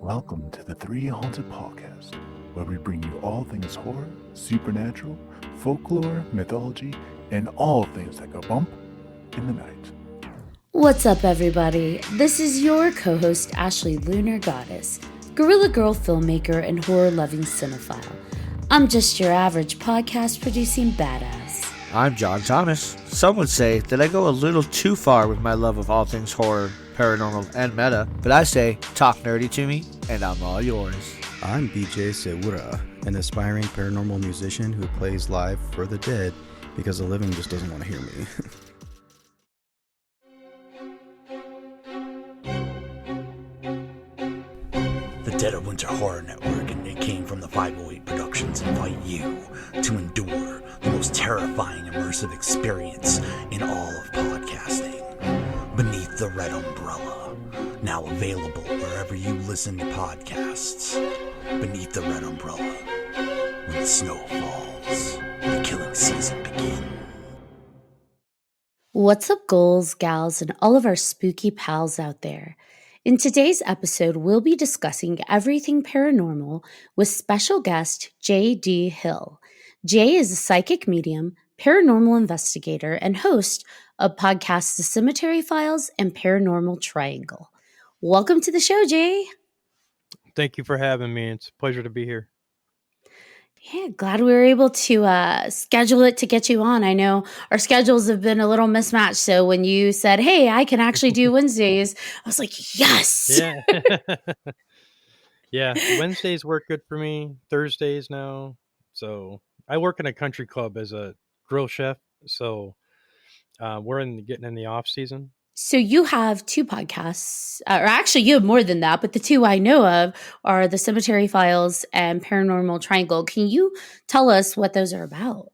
Welcome to the 3Haunted podcast, where we bring you all things horror, supernatural, folklore, mythology, and all things that go bump in the night. What's up, everybody? This is your co-host, Ashley Lunar Goddess, Gorilla Girl filmmaker and horror-loving cinephile. I'm just your average podcast-producing badass. I'm John Thomas. Some would say that I go a little too far with my love of all things horror, paranormal, and meta, but I say, talk nerdy to me, and I'm all yours. I'm BJ Sewura, an aspiring paranormal musician who plays live for the dead because the living just doesn't want to hear me. The Dead of Winter Horror Network and Nick Kane from the 508 Productions invite you to endure the most terrifying immersive experience in all of podcasting. Beneath the Red Umbrella, now available wherever you listen to podcasts. Beneath the Red Umbrella, when the snow falls, the killing season begins. What's up, ghouls, gals, and all of our spooky pals out there? In today's episode, we'll be discussing everything paranormal with special guest J.D. Hill. Jay is a psychic medium, paranormal investigator, and host of podcasts The Cemetery Files and Paranormal Triangle. Welcome to the show, Jay. Thank you for having me. It's a pleasure to be here. Yeah, glad we were able to schedule it to get you on. I know our schedules have been a little mismatched. So when you said, hey, I can actually do Wednesdays, I was like, yes. Yeah. Yeah. Wednesdays work good for me. Thursdays now. So I work in a country club as a grill chef. So we're getting in the off season. So you have two podcasts, or actually you have more than that, but the two I know of are The Cemetery Files and Paranormal Triangle. Can you tell us what those are about?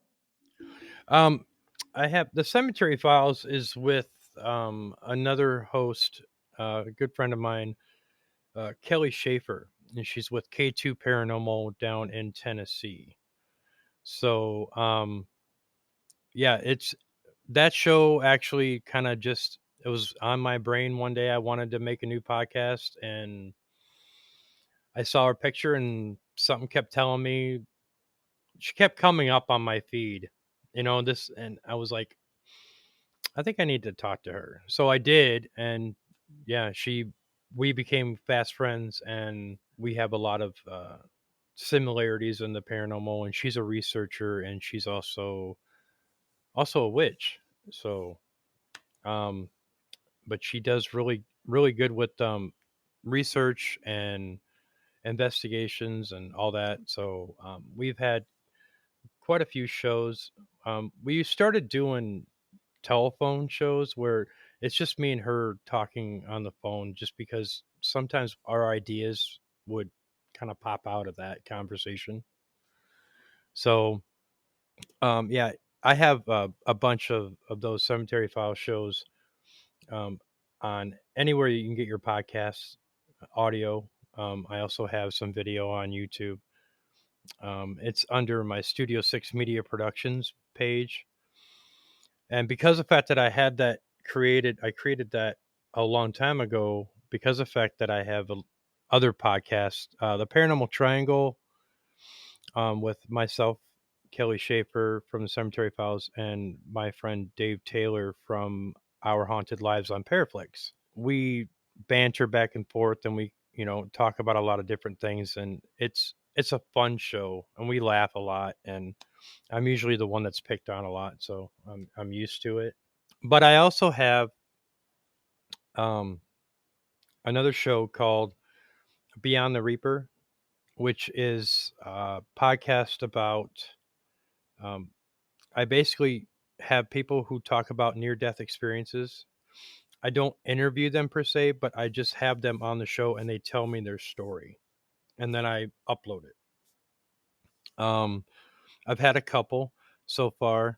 I have The Cemetery Files is with another host, a good friend of mine, Kelly Schaefer, and she's with K2 Paranormal down in Tennessee. So, it's that show actually kind of it was on my brain one day. I wanted to make a new podcast and I saw her picture and something kept telling me, she kept coming up on my feed, and I was like, I think I need to talk to her. So I did. And yeah, we became fast friends and we have a lot of, similarities in the paranormal, and she's a researcher and she's also a witch. So, but she does really, really good with research and investigations and all that. So we've had quite a few shows. We started doing telephone shows where it's just me and her talking on the phone, just because sometimes our ideas would kind of pop out of that conversation. So, yeah, I have a bunch of those Cemetery File shows on anywhere you can get your podcasts, audio. I also have some video on YouTube. It's under my Studio 6 Media Productions page. And because of the fact that I had that I created that a long time ago, because of the fact that I have other podcasts, the Paranormal Triangle, with myself, Kelly Schaefer from the Cemetery Files, and my friend Dave Taylor from Our Haunted Lives on Paraflix. We banter back and forth, and we, talk about a lot of different things, and it's a fun show, and we laugh a lot, and I'm usually the one that's picked on a lot, so I'm used to it. But I also have another show called Beyond the Reaper, which is a podcast about. I basically have people who talk about near-death experiences. I don't interview them per se, but I just have them on the show and they tell me their story, and then I upload it. I've had a couple so far.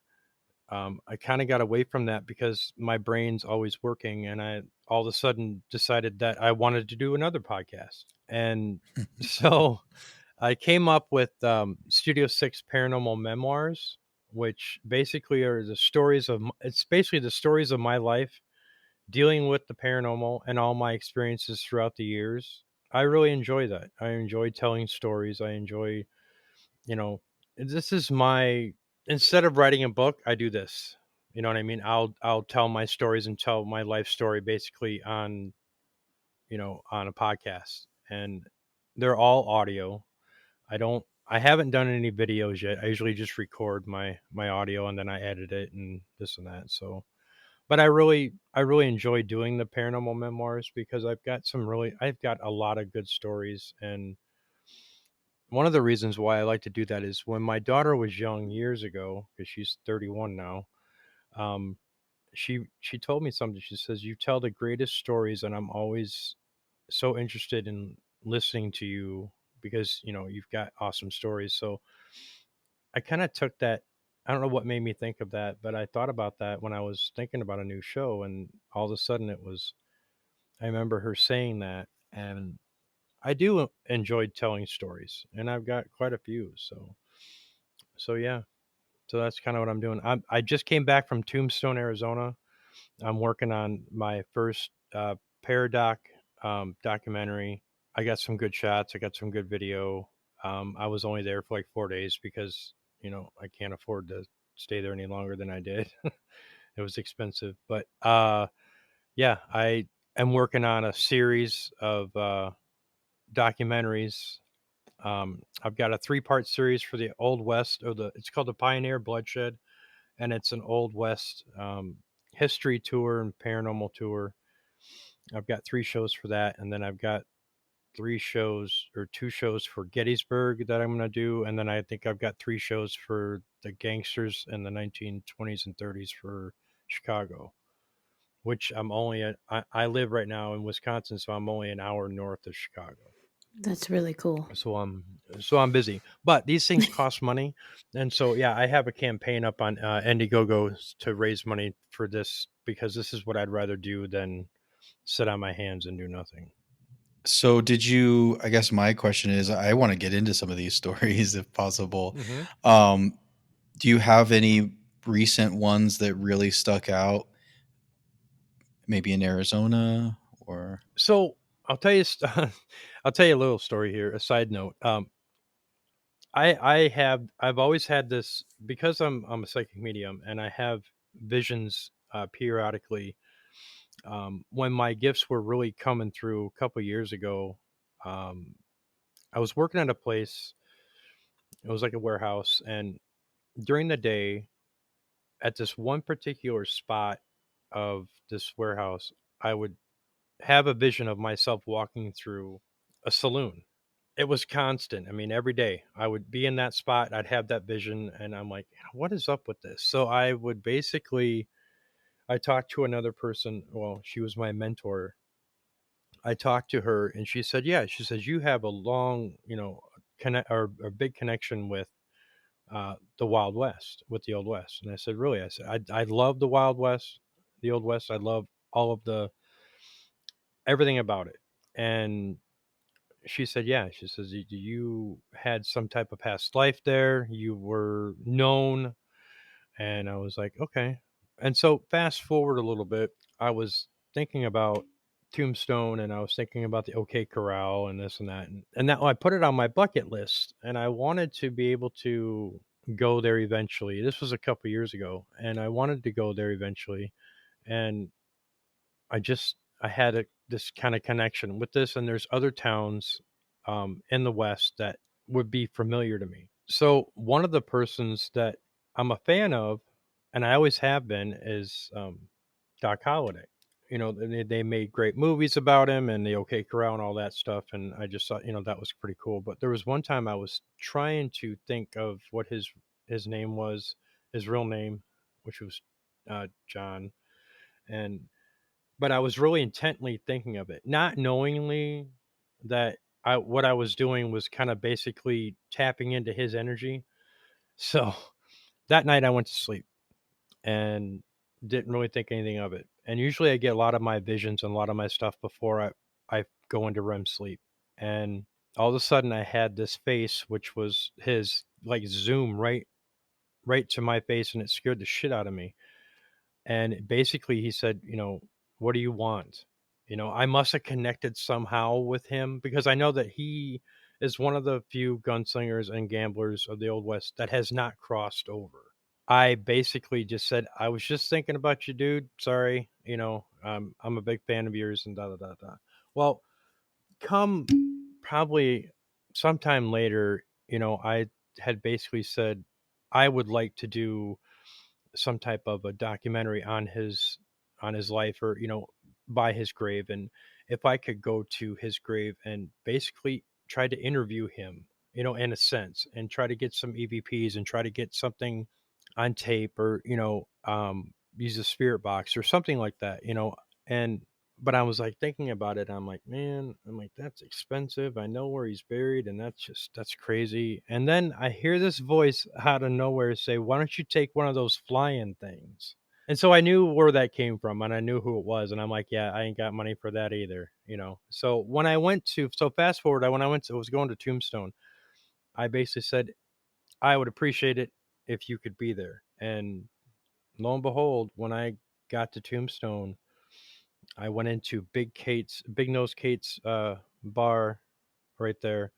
I kind of got away from that because my brain's always working, and I all of a sudden decided that I wanted to do another podcast. And so I came up with Studio 6 Paranormal Memoirs, which basically are it's basically the stories of my life dealing with the paranormal and all my experiences throughout the years. I really enjoy that. I enjoy telling stories. I enjoy, you know, this is my, instead of writing a book, I do this. You know what I mean? I'll tell my stories and tell my life story basically on, on a podcast. And they're all audio. I haven't done any videos yet. I usually just record my audio and then I edit it and this and that. So, but I really enjoy doing the paranormal memoirs because I've got a lot of good stories. And one of the reasons why I like to do that is when my daughter was young years ago, because she's 31 now. um she told me something. She says, "You tell the greatest stories and I'm always so interested in listening to you because you've got awesome stories." So I kind of took that. I don't know what made me think of that, but I thought about that when I was thinking about a new show, and all of a sudden I remember her saying that. And I do enjoy telling stories, and I've got quite a few. So yeah. So that's kind of what I'm doing. I just came back from Tombstone, Arizona. I'm working on my first Paradoc documentary. I got some good shots. I got some good video. I was only there for like 4 days because I can't afford to stay there any longer than I did. It was expensive, but yeah, I am working on a series of documentaries. I've got a 3-part series for the Old West, or it's called the Pioneer Bloodshed, and it's an Old West history tour and paranormal tour. I've got 3 shows for that, and then I've got 3 shows or 2 shows for Gettysburg that I'm going to do, and then I think I've got 3 shows for the gangsters in the 1920s and 30s for Chicago, which I live right now in Wisconsin, so I'm only an hour north of Chicago. That's really cool. So I'm busy, but these things cost money, and so yeah, I have a campaign up on Indiegogo to raise money for this because this is what I'd rather do than sit on my hands and do nothing. So did you, I guess my question is, I want to get into some of these stories if possible. Mm-hmm. Um, do you have any recent ones that really stuck out? Maybe in Arizona or So I'll tell you, I'll tell you a little story here. A side note. I've always had this because I'm a psychic medium and I have visions periodically. When my gifts were really coming through a couple years ago, um, I was working at a place. It was like a warehouse, and during the day, at this one particular spot of this warehouse, I would have a vision of myself walking through a saloon. It was constant. I mean, every day I would be in that spot. I'd have that vision, and I'm like, "What is up with this?" So I would basically, I talked to another person. Well, she was my mentor. I talked to her, and she said, "Yeah." She says, "You have a long, connect or a big connection with the Wild West, with the Old West." And I said, "Really?" I said, "I love the Wild West, the Old West. I love all of the everything about it." And she said, "Yeah." She says, "You had some type of past life there. You were known." And I was like, "Okay." And so fast forward a little bit, I was thinking about Tombstone, and I was thinking about the OK Corral and this and that. And that I put it on my bucket list, and I wanted to be able to go there eventually. This was a couple years ago, and I wanted to go there eventually. And I had this kind of connection with this, and there's other towns in the West that would be familiar to me. So one of the persons that I'm a fan of, and I always have been, is Doc Holliday. They made great movies about him and the OK Corral and all that stuff, and I just thought that was pretty cool. But there was one time I was trying to think of what his name was, his real name, which was John, and but I was really intently thinking of it, not knowingly that what I was doing was kind of basically tapping into his energy. So that night I went to sleep and didn't really think anything of it. And usually I get a lot of my visions and a lot of my stuff before I go into REM sleep. And all of a sudden I had this face, which was his, like, zoom right to my face, and it scared the shit out of me. And basically he said, "What do you want?" I must have connected somehow with him because I know that he is one of the few gunslingers and gamblers of the Old West that has not crossed over. I basically just said, I was just thinking about you, dude. Sorry. I'm a big fan of yours and da da da da. Well, come probably sometime later, I had basically said I would like to do some type of a documentary on his life, or by his grave, and if I could go to his grave and basically try to interview him, in a sense, and try to get some EVPs and try to get something on tape, or use a spirit box or something like that, and but I was like thinking about it. I'm like, man, I'm like, that's expensive. I know where he's buried, and that's crazy. And then I hear this voice out of nowhere say, why don't you take one of those flying things? And so I knew where that came from, and I knew who it was. And I'm like, yeah, I ain't got money for that either. So when I went to, so fast forward, when I was going to Tombstone, I basically said, I would appreciate it if you could be there. And lo and behold, when I got to Tombstone, I went into Big Nose Kate's bar right there,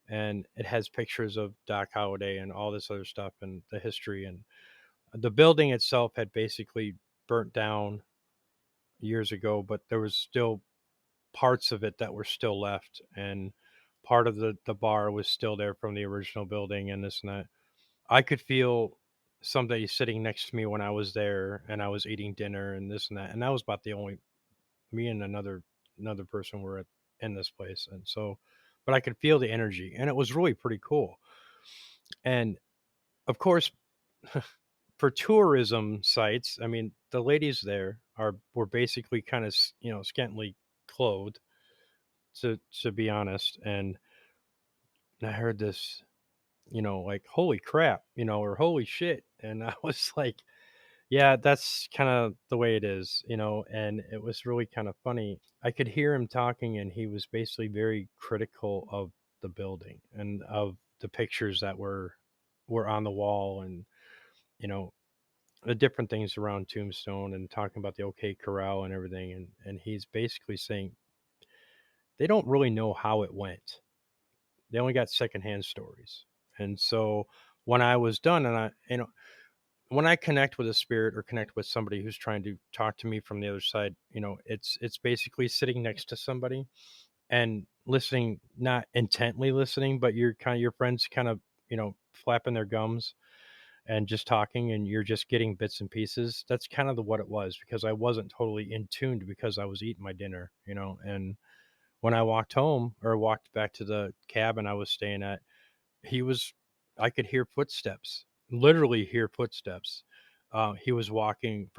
and it has pictures of Doc Holliday and all this other stuff and the history. And the building itself had basically burnt down years ago, but there was still parts of it that were still left, and part of the bar was still there from the original building and this and that. I could feel somebody sitting next to me when I was there, and I was eating dinner and this and that, and that was about the only, me and another person were in this place. And so, but I could feel the energy, and it was really pretty cool. And of course, for tourism sites, I mean, the ladies there were basically kind of scantily clothed, to be honest. And I heard this, like, holy crap, or holy shit, and I was like, yeah, that's kind of the way it is. And it was really kind of funny. I could hear him talking, and he was basically very critical of the building and of the pictures that were on the wall, and you know the different things around Tombstone, and talking about the OK Corral and everything. And he's basically saying they don't really know how it went. They only got secondhand stories. And so when I was done, and when I connect with a spirit or connect with somebody who's trying to talk to me from the other side, it's basically sitting next to somebody and listening, not intently listening, but you're kind of, your friends kind of, flapping their gums and just talking, and you're just getting bits and pieces. That's kind of what it was, because I wasn't totally in tuned because I was eating my dinner. And when I walked home, or walked back to the cabin I was staying at, he was, I could hear footsteps, literally hear footsteps. He was walking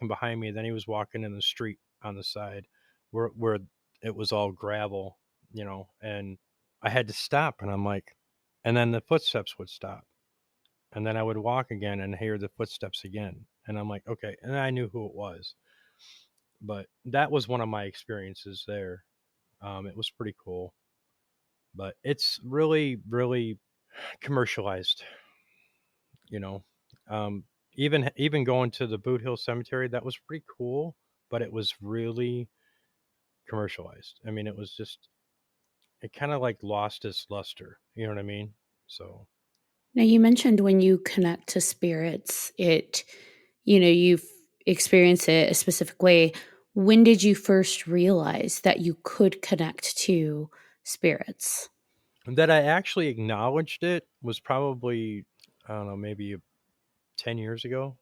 behind me, then he was walking in the street on the side where it was all gravel. And I had to stop, and I'm like, and then the footsteps would stop, and then I would walk again and hear the footsteps again. And I'm like, okay. And I knew who it was. But that was one of my experiences there. It was pretty cool, but it's really, really commercialized, you know. Um, even going to the Boot Hill Cemetery, that was pretty cool, but it was really commercialized. I mean, it was just, it kind of like lost its luster. You know what I mean? So Now, you mentioned when you connect to spirits, you experience it a specific way. When did you first realize that you could connect to spirits? that I actually acknowledged it was probably, I don't know, maybe 10 years ago.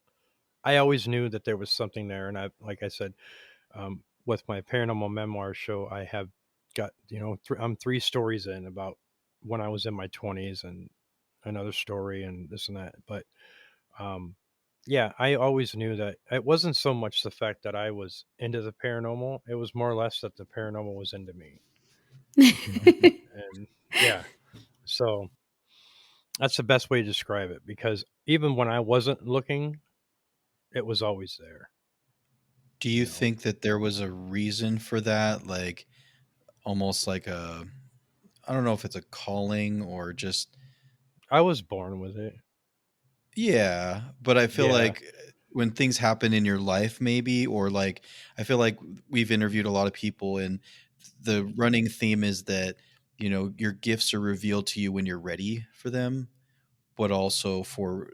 I always knew that there was something there, and like I said, with my paranormal memoir show, I have got, I'm 3 stories in about when I was in my 20s, and another story, and this and that. But um, yeah, I always knew that it wasn't so much the fact that I was into the paranormal; it was more or less that the paranormal was into me. And yeah, so that's the best way to describe it, because even when I wasn't looking, it was always there. Do You you know, think that there was a reason for that? Like almost like I don't know if it's a calling or just, I was born with it. yeah, but I feel Yeah. like when things happen in your life, maybe, or like I feel like we've interviewed a lot of people, and the running theme is that your gifts are revealed to you when you're ready for them, but also for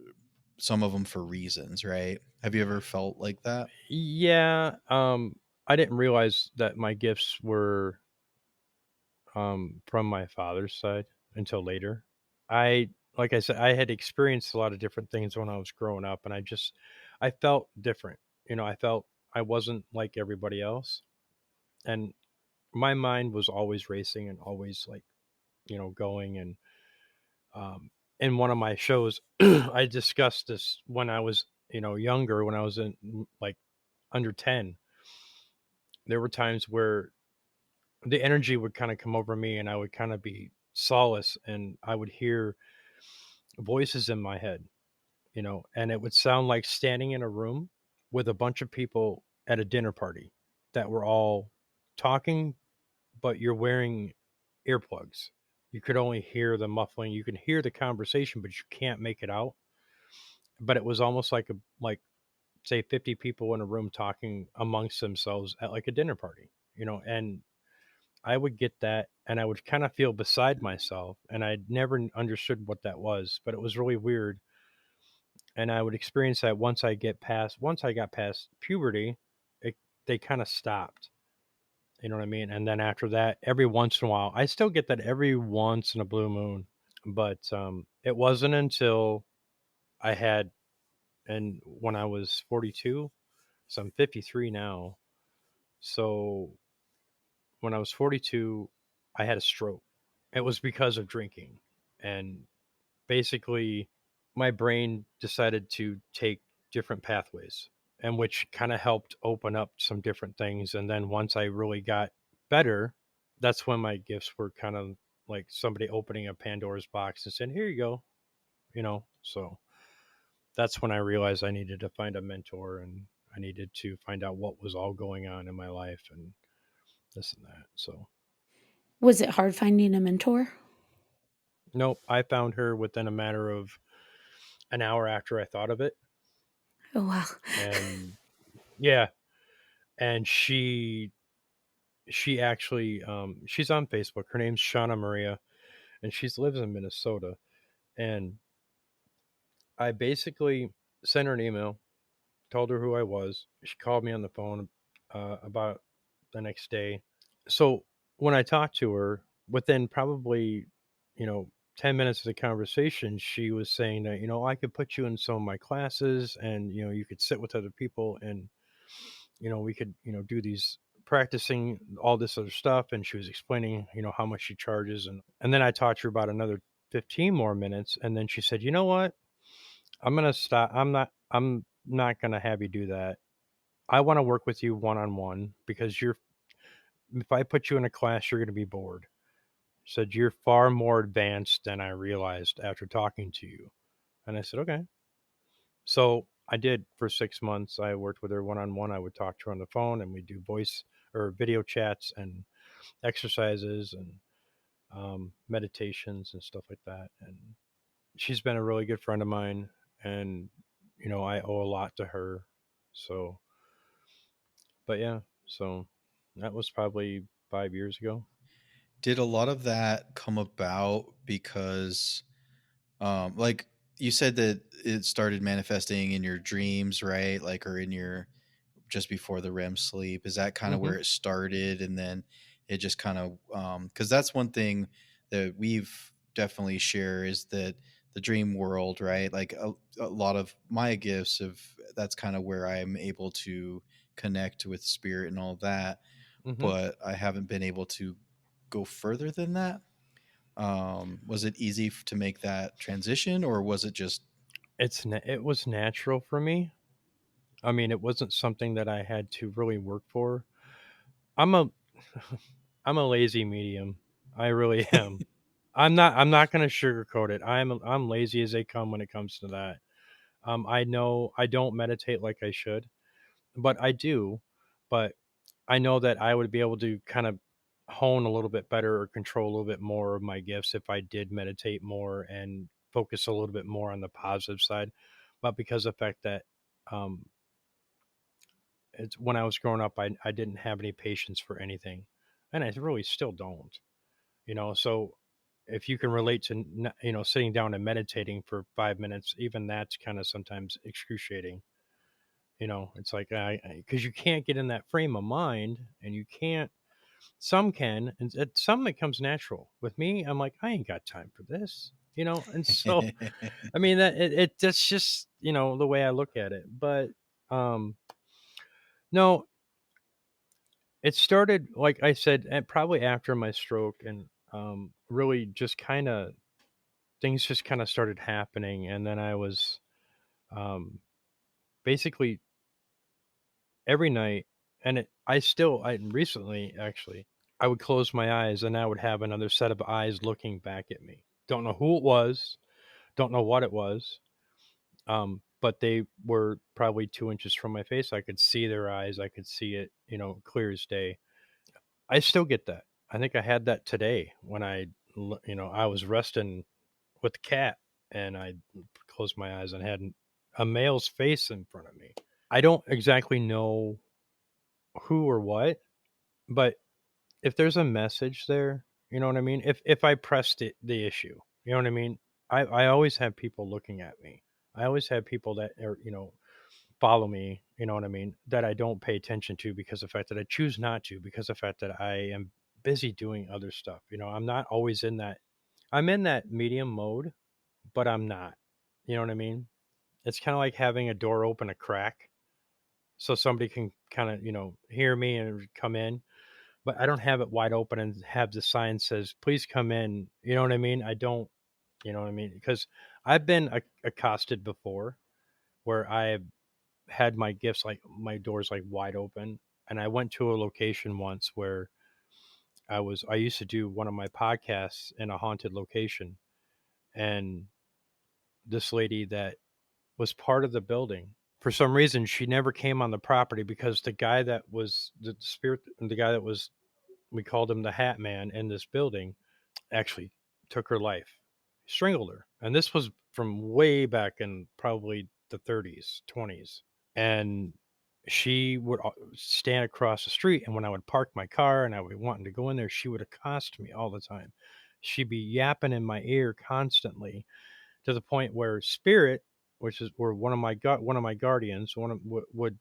some of them for reasons, right? Have you ever felt like that? Yeah, I didn't realize that my gifts were from my father's side until later. I like I said, I had experienced a lot of different things when I was growing up, and I felt different. I felt I wasn't like everybody else, and my mind was always racing and always like going. And in one of my shows, I discussed this when I was younger, when I was in like under 10. There were times where the energy would kind of come over me, and I would kind of be solace, and I would hear voices in my head, and it would sound like standing in a room with a bunch of people at a dinner party that were all talking, but you're wearing earplugs. You could only hear the muffling. You can hear the conversation, but you can't make it out. But it was almost like say 50 people in a room talking amongst themselves at like a dinner party, and I would get that, and I would kind of feel beside myself, and I'd never understood what that was, but it was really weird. And I would experience that once I got past puberty, it, they kind of stopped. You know what I mean? And then after that, every once in a while, I still get that every once in a blue moon. But it wasn't until I had, and when I was 42, so I'm 53 now. So when I was 42, I had a stroke. It was because of drinking. And basically, my brain decided to take different pathways, and which kind of helped open up some different things. And then once I really got better, that's when my gifts were kind of like somebody opening a Pandora's box and saying, "Here you go," So that's when I realized I needed to find a mentor, and I needed to find out what was all going on in my life and this and that. So, Was it hard finding a mentor? nope, I found her within a matter of an hour after I thought of it. Oh, wow. And yeah, and she actually she's on Facebook. Her name's Shauna Maria, and she lives in Minnesota. And I basically sent her an email, told her who I was. She called me on the phone about the next day. So when I talked to her, within probably, you know, 10 minutes of the conversation, she was saying that, I could put you in some of my classes, and, you could sit with other people, and, we could, do these practicing all this other stuff. And she was explaining, how much she charges. And then I talked to her about another 15 more minutes. And then she said, you know what? I'm going to stop. I'm not going to have you do that. I want to work with you one on one, because if I put you in a class, you're going to be bored. Said, you're far more advanced than I realized after talking to you. And I said, okay. So I did for 6 months. I worked with her one on one. I would talk to her on the phone, and we'd do voice or video chats and exercises and meditations and stuff like that. And she's been a really good friend of mine. And, I owe a lot to her. So, but yeah, so that was probably 5 years ago. Did a lot of that come about because, like you said that it started manifesting in your dreams, right? Like, or in your just before the REM sleep. Is that kind of Hmm. where it started, and then it just kind of because that's one thing that we've definitely share is that the dream world, right? Like a lot of my gifts of that's kind of where I'm able to connect with spirit and all that, Hmm. but I haven't been able to go further than that. Was it easy to make that transition, or was it just It was natural for me. I mean, it wasn't something that I had to really work for. I'm a I'm a lazy medium. I really am. I'm not going to sugarcoat it. I'm lazy as they come when it comes to that. I know I don't meditate like I should, but I do. But I know that I would be able to kind of hone a little bit better or control a little bit more of my gifts if I did meditate more and focus a little bit more on the positive side. But because of the fact that um, it's when I was growing up, I didn't have any patience for anything, and I really still don't. So if you can relate to sitting down and meditating for 5 minutes, even that's kind of sometimes excruciating. It's like I because you can't get in that frame of mind, and you can't. Some can, and some it comes natural. With me, I'm like, I ain't got time for this. And so I mean that's just the way I look at it. But um no, it started, like I said, probably after my stroke, and really just kind of things just kind of started happening, and then I was um basically every night, and I recently actually I would close my eyes and I would have another set of eyes looking back at me. Don't know who it was, don't know what it was. But they were probably 2 inches from my face. I could see their eyes. I could see it, clear as day. I still get that. I think I had that today when I was resting with the cat, and I closed my eyes and had a male's face in front of me. I don't exactly know who or what, but if there's a message there, you know what I mean? If I pressed the issue, you know what I mean? I always have people looking at me. I always have people that are, follow me, you know what I mean, that I don't pay attention to because of the fact that I choose not to, because of the fact that I am busy doing other stuff. I'm not always in that. I'm in that medium mode, but I'm not. You know what I mean? It's kind of like having a door open a crack so somebody can kind of, hear me and come in, but I don't have it wide open and have the sign says, please come in. You know what I mean? I don't, you know what I mean? Because I've been accosted before where I've had my gifts, like my doors like wide open. And I went to a location once where I used to do one of my podcasts in a haunted location. And this lady that was part of the building, for some reason, she never came on the property because the guy that was the spirit, the guy that was, we called him the Hat Man in this building, actually took her life, strangled her. And this was from way back in probably the 30s, 20s. And she would stand across the street. And when I would park my car and I would wanting to go in there, she would accost me all the time. She'd be yapping in my ear constantly to the point where spirit, which is where one of my guardians, would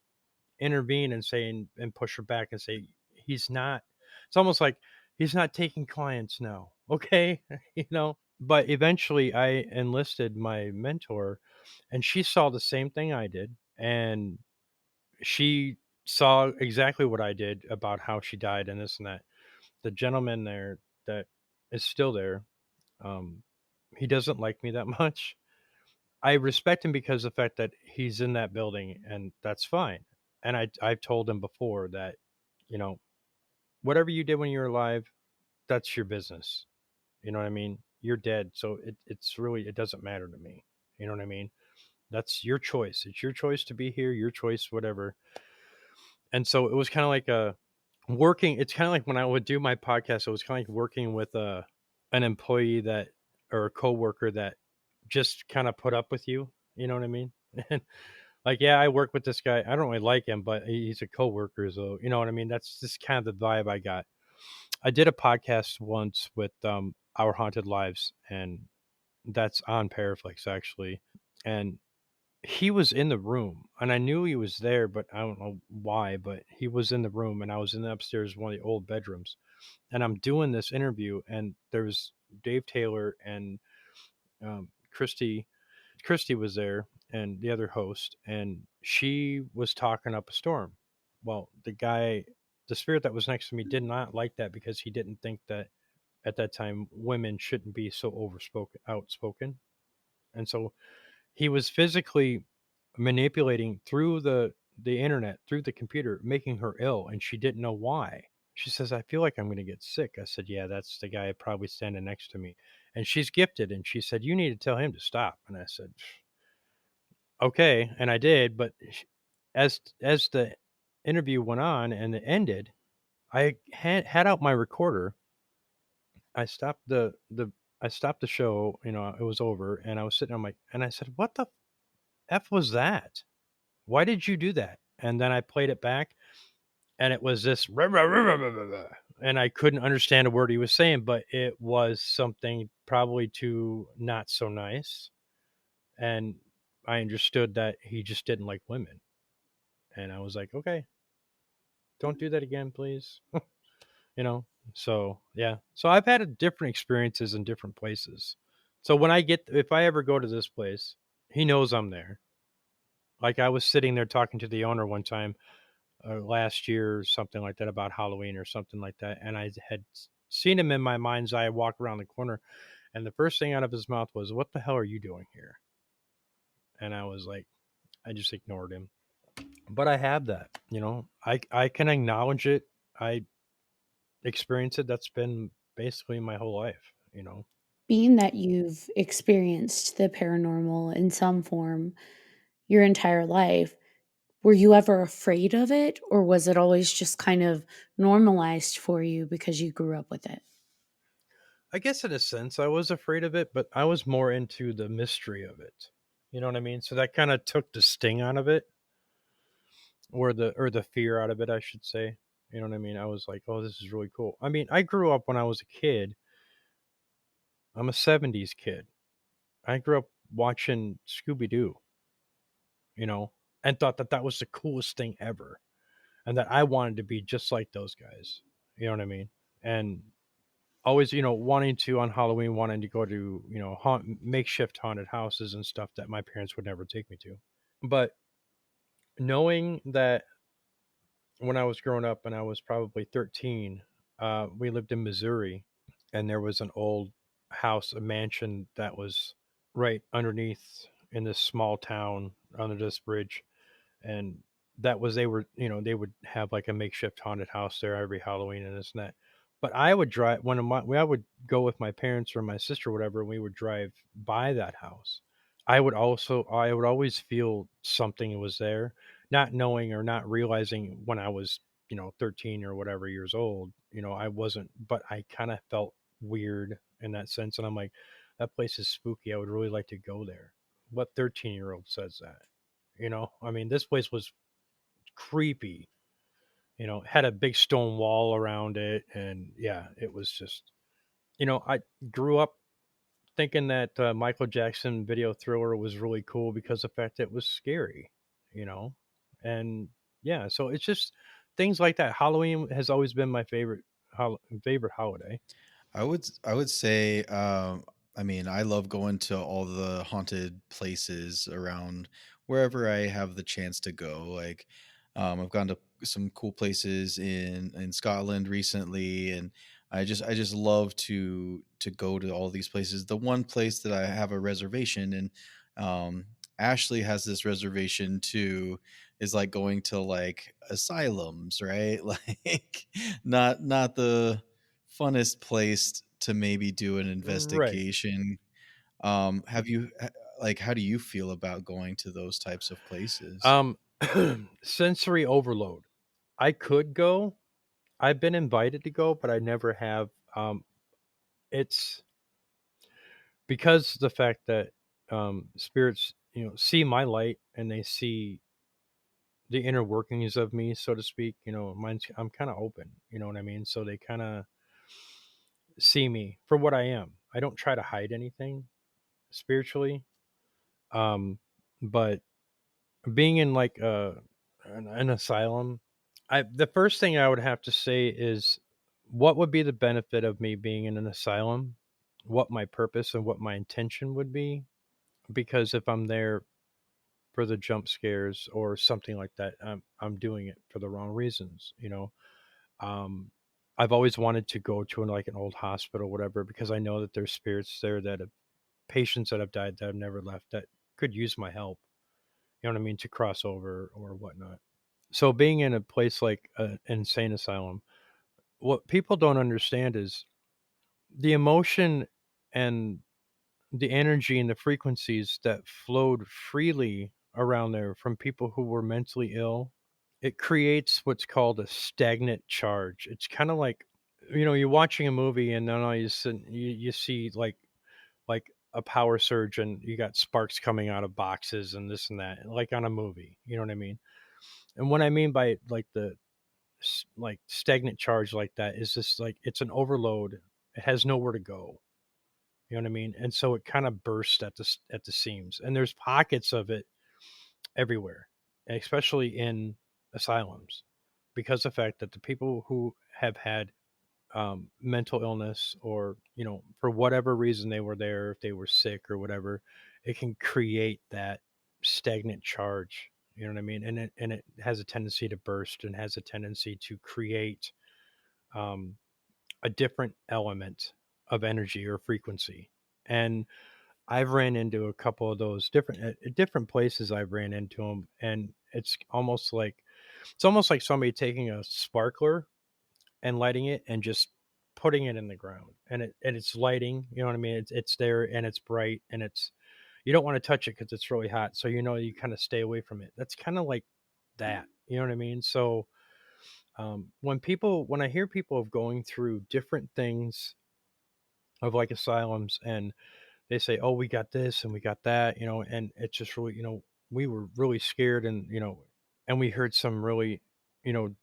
intervene and say and push her back and say he's not. It's almost like he's not taking clients now. Okay, But eventually, I enlisted my mentor, and she saw the same thing I did, and she saw exactly what I did about how she died and this and that. The gentleman there that is still there, um, he doesn't like me that much. I respect him because of the fact that he's in that building, and that's fine. And I've told him before that, you know, whatever you did when you were alive, that's your business. You know what I mean? You're dead, so it doesn't matter to me. You know what I mean? That's your choice. It's your choice to be here, your choice, whatever. And so it was kind of like a working. It's kind of like when I would do my podcast, it was kind of like working with an employee that or a coworker that just kind of put up with you. You know what I mean? And like, yeah, I work with this guy. I don't really like him, but he's a coworker, so you know what I mean. That's just kind of the vibe I got. I did a podcast once with Our Haunted Lives, and that's on Paraflix actually. And he was in the room, and I knew he was there, but I don't know why. But he was in the room, and I was in the upstairs, one of the old bedrooms, and I'm doing this interview, and there's Dave Taylor and Christy. Christy was there, and the other host, and she was talking up a storm. Well, the spirit that was next to me, did not like that because he didn't think that at that time women shouldn't be so outspoken, and so he was physically manipulating through the internet, through the computer, making her ill, and she didn't know why. She says, I feel like I'm going to get sick. I said, yeah, that's the guy probably standing next to me. And she's gifted. And she said, you need to tell him to stop. And I said, okay. And I did. But as the interview went on and it ended, I had out my recorder. I stopped I stopped the show. It was over, and I was sitting on my, and I said, what the F was that? Why did you do that? And then I played it back, and it was this, "Rah, rah, rah, rah, rah, rah, rah," and I couldn't understand a word he was saying, but it was something probably too not so nice. And I understood that he just didn't like women. And I was like, okay, don't do that again, please. you know? So, yeah. So I've had different experiences in different places. So if I ever go to this place, he knows I'm there. Like I was sitting there talking to the owner one time last year or something like that about Halloween or something like that. And I had seen him in my mind's eye walk around the corner. And the first thing out of his mouth was, "What the hell are you doing here?" And I was like, I just ignored him. But I have that, I can acknowledge it. I experience it. That's been basically my whole life. Being that you've experienced the paranormal in some form your entire life, were you ever afraid of it, or was it always just kind of normalized for you because you grew up with it? I guess in a sense I was afraid of it, but I was more into the mystery of it. You know what I mean? So that kind of took the sting out of it, or the fear out of it, I should say. You know what I mean? I was like, "Oh, this is really cool." I mean, I grew up when I was a kid. I'm a 70s kid. I grew up watching Scooby Doo, you know, and thought that that was the coolest thing ever, and that I wanted to be just like those guys. You know what I mean? And always, wanting to on Halloween, wanting to go to, makeshift haunted houses and stuff that my parents would never take me to. But knowing that when I was growing up and I was probably 13, we lived in Missouri, and there was an old house, a mansion that was right underneath in this small town under this bridge. And they would have like a makeshift haunted house there every Halloween and this and that. But I would drive when I would go with my parents or my sister or whatever, and we would drive by that house. I would always feel something was there, not knowing or not realizing when I was 13 or whatever years old. I wasn't, but I kind of felt weird in that sense, and I'm like, that place is spooky. I would really like to go there. What 13-year-old says that? I mean, this place was creepy. Had a big stone wall around it, and yeah, it was just. I grew up thinking that Michael Jackson video Thriller was really cool because of the fact that it was scary. You know, and yeah, so it's just things like that. Halloween has always been my favorite holiday. I would say, I mean, I love going to all the haunted places around wherever I have the chance to go. Like, I've gone to some cool places in Scotland recently, and I just love to go to all these places. The one place that I have a reservation, and Ashley has this reservation too, is like going to like asylums, right? Like, not the funnest place to maybe do an Right. investigation. Have you like how do you feel about going to those types of places? Um, sensory overload. I could go. I've been invited to go, but I never have. It's because the fact that spirits see my light, and they see the inner workings of me, so to speak. I'm kind of open, you know what I mean? So they kind of see me for what I am. I don't try to hide anything spiritually. um but being in like an asylum, the first thing I would have to say is, what would be the benefit of me being in an asylum, what my purpose and what my intention would be. Because if I'm there for the jump scares or something like that, I'm doing it for the wrong reasons. Um, I've always wanted to go to like an old hospital, whatever, because I know that there's spirits there that have patients that have died that have never left that could use my help. You know what I mean, to cross over or whatnot. So being in a place like an insane asylum, what people don't understand is the emotion and the energy and the frequencies that flowed freely around there from people who were mentally ill. It creates what's called a stagnant charge. It's kind of like, you're watching a movie, and then all you see like a power surge and you got sparks coming out of boxes and this and that, like on a movie. You know what I mean? And what I mean by like the like stagnant charge like that is just like it's an overload. It has nowhere to go. You know what I mean? And so it kind of bursts at the seams. And there's pockets of it everywhere, especially in asylums, because of the fact that the people who have had mental illness, or for whatever reason they were there, if they were sick or whatever, it can create that stagnant charge. You know what I mean? And it has a tendency to burst and has a tendency to create um, a different element of energy or frequency. And I've ran into a couple of those different at different places. I've ran into them, and it's almost like somebody taking a sparkler and lighting it and just putting it in the ground, and it's lighting. You know what I mean? It's there and it's bright, and it's you don't want to touch it because it's really hot. So you kind of stay away from it. That's kind of like that. You know what I mean? So when I hear people of going through different things of like asylums, and they say, "Oh, we got this and we got that," and it's just really, we were really scared, and and we heard some really, you know,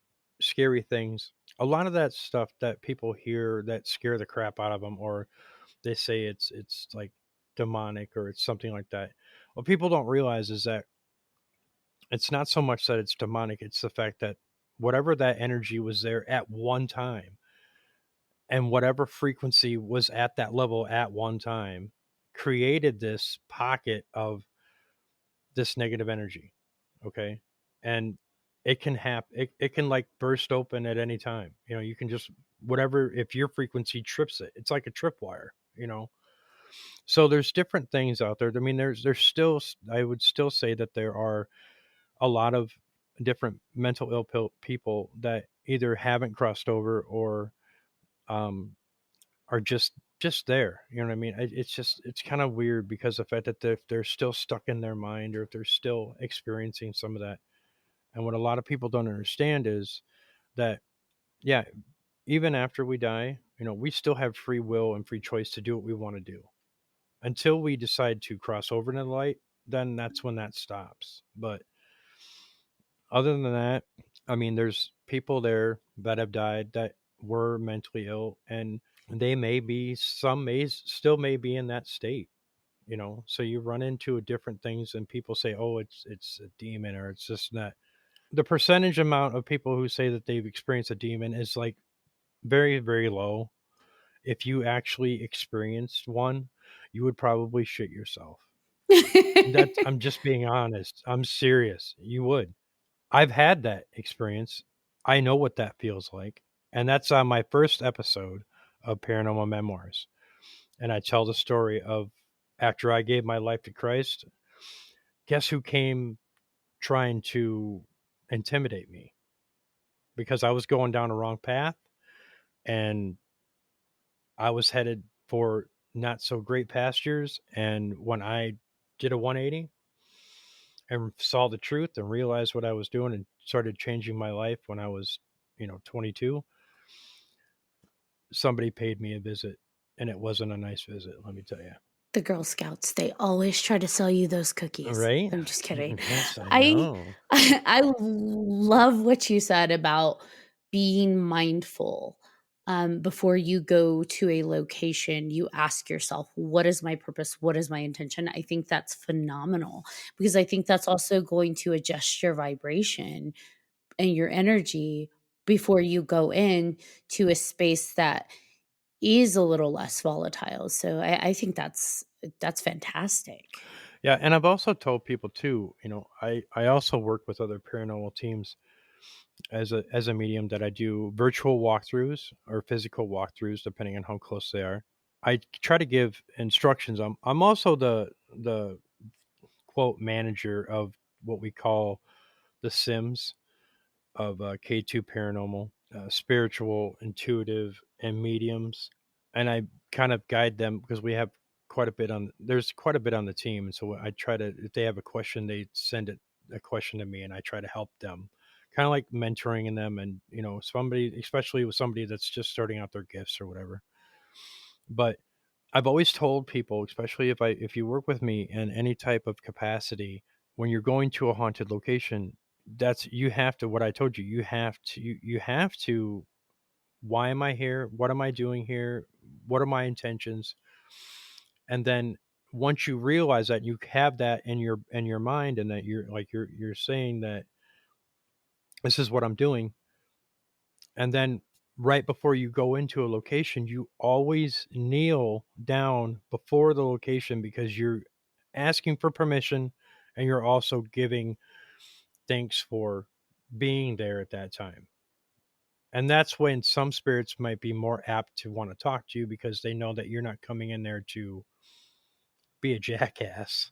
scary things. A lot of that stuff that people hear that scare the crap out of them, or they say it's like demonic or it's something like that. What people don't realize is that it's not so much that it's demonic; it's the fact that whatever that energy was there at one time, and whatever frequency was at that level at one time, created this pocket of this negative energy. Okay. And it can happen, it can like burst open at any time. You can just whatever, if your frequency trips it, it's like a tripwire. So there's different things out there. I mean, there's still, I would still say that there are a lot of different mental ill people that either haven't crossed over, or um are just there. You know what I mean? It's kind of weird, because the fact that they're still stuck in their mind, or if they're still experiencing some of that. And what a lot of people don't understand is that, yeah, even after we die, we still have free will and free choice to do what we want to do until we decide to cross over into the light. Then that's when that stops. But other than that, I mean, there's people there that have died that were mentally ill, and they may be, some may be in that state. So you run into different things, and people say, oh, it's a demon, or it's just that. The percentage amount of people who say that they've experienced a demon is like very, very low. If you actually experienced one, you would probably shit yourself. I'm just being honest. I'm serious. You would. I've had that experience. I know what that feels like. And that's on my first episode of Paranormal Memoirs. And I tell the story of, after I gave my life to Christ, guess who came trying to intimidate me? Because I was going down a wrong path, and I was headed for not so great pastures. And when I did a 180 and saw the truth and realized what I was doing and started changing my life when I was, 22, somebody paid me a visit, and it wasn't a nice visit, let me tell you. The Girl Scouts, they always try to sell you those cookies. Right? I'm just kidding. Yes, I I know. I love what you said about being mindful. Before you go to a location, you ask yourself, what is my purpose? What is my intention? I think that's phenomenal, because I think that's also going to adjust your vibration and your energy before you go in to a space that is a little less volatile. So I think that's fantastic. Yeah, and I've also told people too, I also work with other paranormal teams as a medium, that I do virtual walkthroughs or physical walkthroughs depending on how close they are. I try to give instructions. I'm also the quote manager of what we call the Sims of K2 Paranormal, spiritual, intuitive, and mediums, and I kind of guide them, because we have there's quite a bit on the team, and so I try to, if they have a question, they send a question to me, and I try to help them, kind of like mentoring in them, and somebody, especially with somebody that's just starting out their gifts or whatever. But I've always told people, especially if you work with me in any type of capacity, when you're going to a haunted location, that's you have to, what I told you, you have to, why am I here? What am I doing here? What are my intentions? And then once you realize that, you have that in your mind, and that you're saying that this is what I'm doing, and then right before you go into a location, you always kneel down before the location, because you're asking for permission, and you're also giving thanks for being there at that time. And that's when some spirits might be more apt to want to talk to you, because they know that you're not coming in there to be a jackass.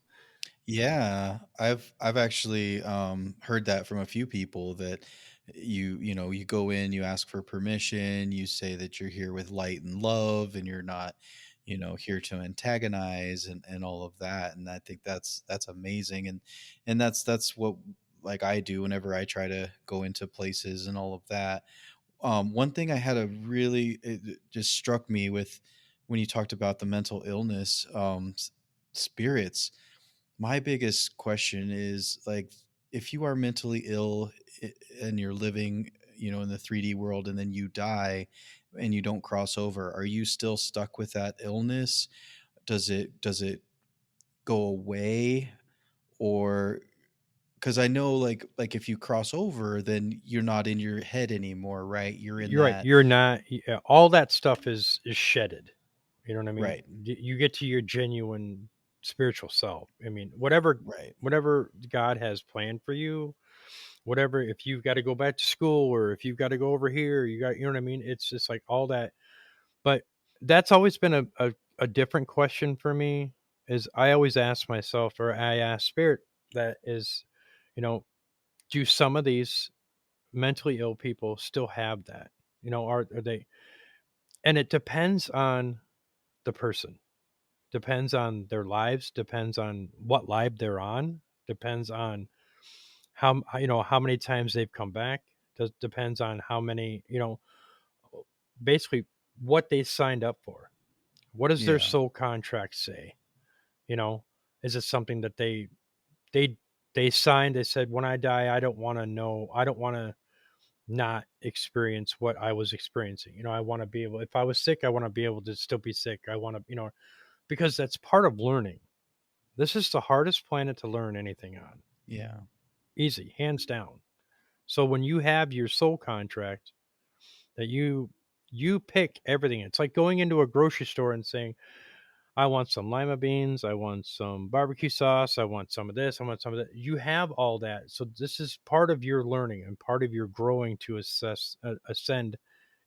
Yeah, I've actually heard that from a few people that you know you go in, you ask for permission, you say that you're here with light and love, and you're not, you know, here to antagonize and all of that. And I think that's amazing, and that's what like I do whenever I try to go into places and all of that. One thing I had a really it just struck me with when you talked about the mental illness spirits. My biggest question is like, if you are mentally ill and you're living, you know, in the 3D world, and then you die and you don't cross over, are you still stuck with that illness? Does it go away? Or because I know like if you cross over, then you're not in your head anymore, right? You're in You're right. that. You're not. Yeah, all that stuff is shedded. You know what I mean? Right. You get to your genuine spiritual self. I mean, Right. whatever God has planned for you, whatever. If you've got to go back to school, or if you've got to go over here, you know what I mean. It's just like all that. But that's always been a different question for me. Is I always ask myself, or I ask spirit, that is, you know, do some of these mentally ill people still have that? You know, are they? And it depends on the person, depends on their lives, depends on what live they're on, depends on how many times they've come back, depends on how many, basically what they signed up for. What does their Yeah. soul contract say? You know, is it something that they they signed? They said, when I die, I don't want to know, I don't want to not experience what I was experiencing. I want to be able, if I was sick, I want to be able to still be sick. I want to, because that's part of learning. This is the hardest planet to learn anything on. Yeah. Easy, hands down. So when you have your soul contract, that you pick everything. It's like going into a grocery store and saying, I want some lima beans, I want some barbecue sauce, I want some of this, I want some of that. You have all that. So this is part of your learning and part of your growing to ascend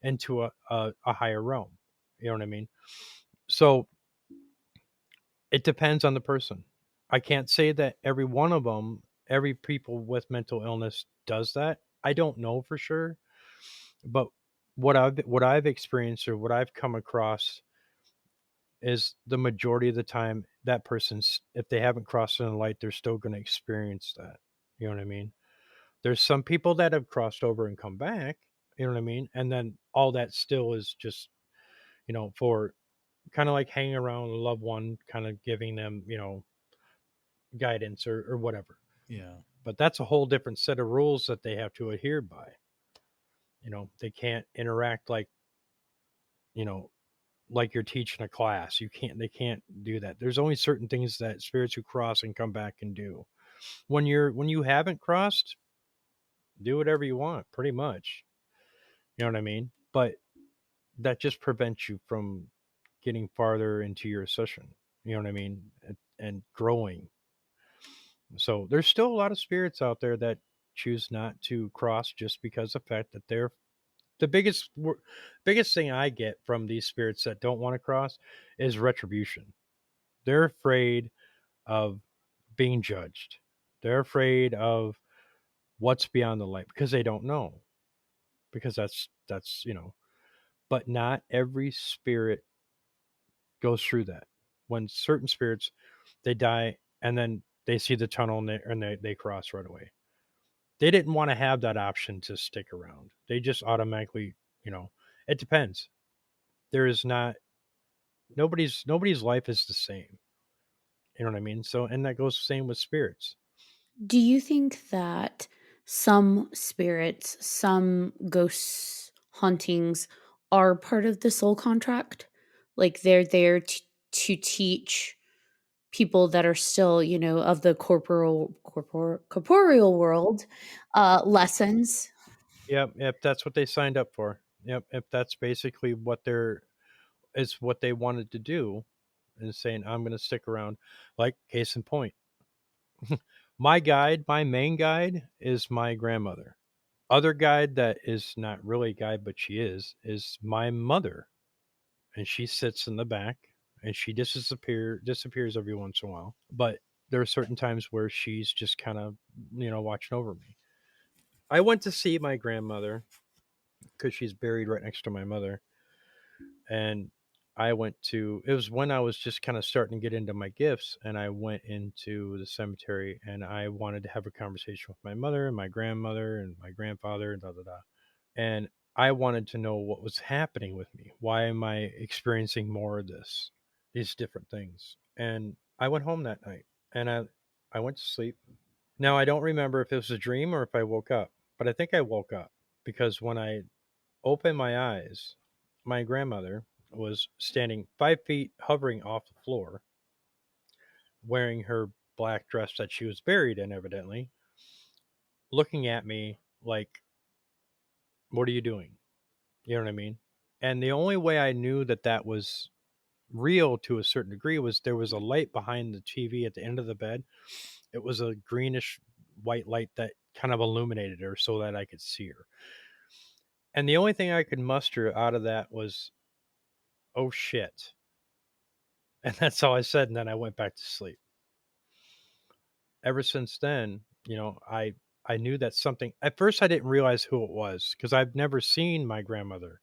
into a higher realm. You know what I mean? So it depends on the person. I can't say that every one of them, every people with mental illness does that. I don't know for sure, but what I've experienced, or what I've come across, is the majority of the time that person's, if they haven't crossed in the light, they're still going to experience that. You know what I mean? There's some people that have crossed over and come back. You know what I mean? And then all that still is just, for kind of like hanging around a loved one, kind of giving them, guidance, or whatever. Yeah. But that's a whole different set of rules that they have to adhere by. They can't interact you know, like you're teaching a class. They can't do that. There's only certain things that spirits who cross and come back can do. When you haven't crossed, do whatever you want, pretty much. You know what I mean? But that just prevents you from getting farther into your session. You know what I mean? And growing. So there's still a lot of spirits out there that choose not to cross, just because of the fact that they're the biggest thing I get from these spirits that don't want to cross is retribution. They're afraid of being judged. They're afraid of what's beyond the light, because they don't know. Because that's. But not every spirit goes through that. When certain spirits, they die and then they see the tunnel, and they cross right away. They didn't want to have that option to stick around. They just automatically, it depends. There is not nobody's life is the same. You know what I mean? So, and that goes the same with spirits. Do you think that some spirits, some ghosts, hauntings are part of the soul contract? Like they're there to teach people that are still, of the corporeal world, lessons. Yep, yep, that's what they signed up for. Yep, if that's basically what they wanted to do, and saying I'm going to stick around. Like case in point, my main guide is my grandmother. Other guide that is not really a guide, but she is my mother, and she sits in the back, and she disappears every once in a while. But there are certain times where she's just kind of watching over me. I went to see my grandmother because she's buried right next to my mother, and it was when I was just kind of starting to get into my gifts, and I went into the cemetery, and I wanted to have a conversation with my mother and my grandmother and my grandfather and da da da. And I wanted to know what was happening with me. Why am I experiencing more of these different things? And I went home that night, and I went to sleep. Now I don't remember if it was a dream or if I woke up, but I think I woke up because when I opened my eyes, my grandmother was standing 5 feet, hovering off the floor, wearing her black dress that she was buried in, evidently, looking at me like, "What are you doing?" You know what I mean? And the only way I knew that that was real to a certain degree was there was a light behind the TV at the end of the bed. It was a greenish white light that kind of illuminated her so that I could see her. And the only thing I could muster out of that was, "Oh shit." And that's all I said. And then I went back to sleep. Ever since then, I knew that something, at first, I didn't realize who it was because I've never seen my grandmother.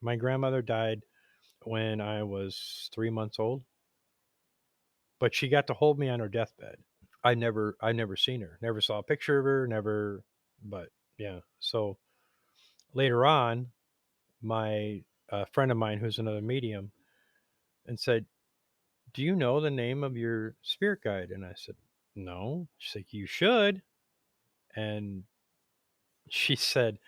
My grandmother died when I was 3 months old, but she got to hold me on her deathbed. I never seen her, never saw a picture of her, never, but yeah. So later on, my friend of mine who's another medium and said, "Do you know the name of your spirit guide?" And I said, "No." She's like, "You should." And she said,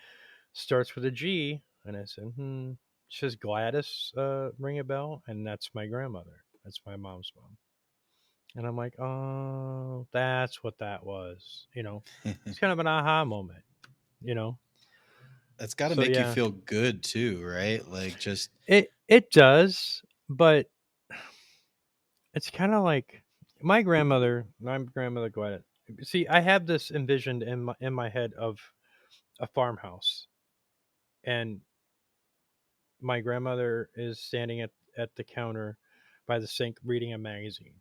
"Starts with a G." And I said, "Hmm." She says, "Gladys, ring a bell?" And that's my grandmother. That's my mom's mom. And I'm like, "Oh, that's what that was." It's kind of an aha moment, you know? That's got to So make you yeah, feel good too, right? Like just it does, but it's kind of like my grandmother Gladys. See, I have this envisioned in my head of a farmhouse, and my grandmother is standing at the counter by the sink reading a magazine,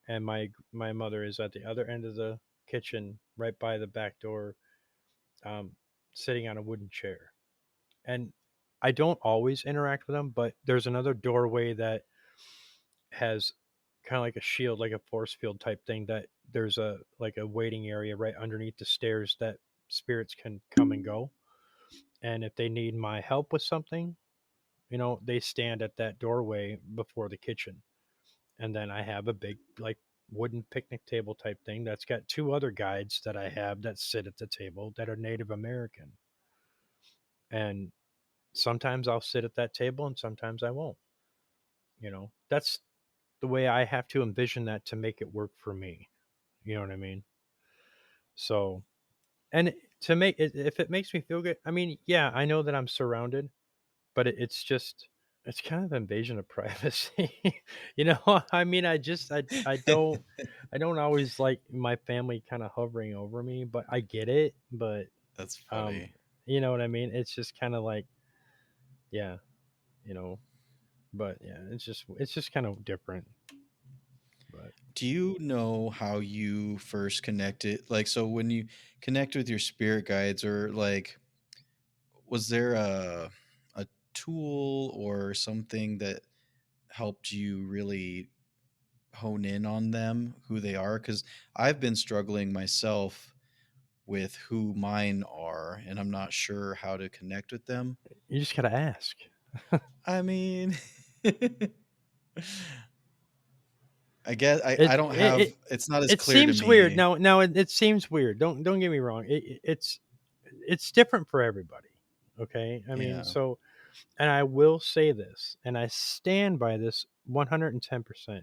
and my mother is at the other end of the kitchen right by the back door, um, sitting on a wooden chair. And I don't always interact with them, but there's another doorway that has kind of like a shield, like a force field type thing, that there's a like a waiting area right underneath the stairs that spirits can come and go. And if they need my help with something, they stand at that doorway before the kitchen. And then I have a big like wooden picnic table type thing that's got two other guides that I have that sit at the table that are Native American. And sometimes I'll sit at that table and sometimes I won't. That's the way I have to envision that to make it work for me. You know what I mean? So, and to make it, if it makes me feel good, I mean, yeah, I know that I'm surrounded, but it's kind of invasion of privacy. I mean, I don't always like my family kind of hovering over me, but I get it. But that's um, funny. you know what I mean? It's just kind of like, yeah, you know, but yeah, it's just kind of different. But Do you know how you first connected? Like, so when you connect with your spirit guides, or like, was there a tool or something that helped you really hone in on them, who they are? Because I've been struggling myself with who mine are, and I'm not sure how to connect with them. you just gotta ask. I mean, I guess I It don't it have. it, It's not as it clear to seems weird. me. No, it seems weird. Don't get me wrong. It's different for everybody. Okay, I mean, Yeah. so, and I will say this, and I stand by this 110%.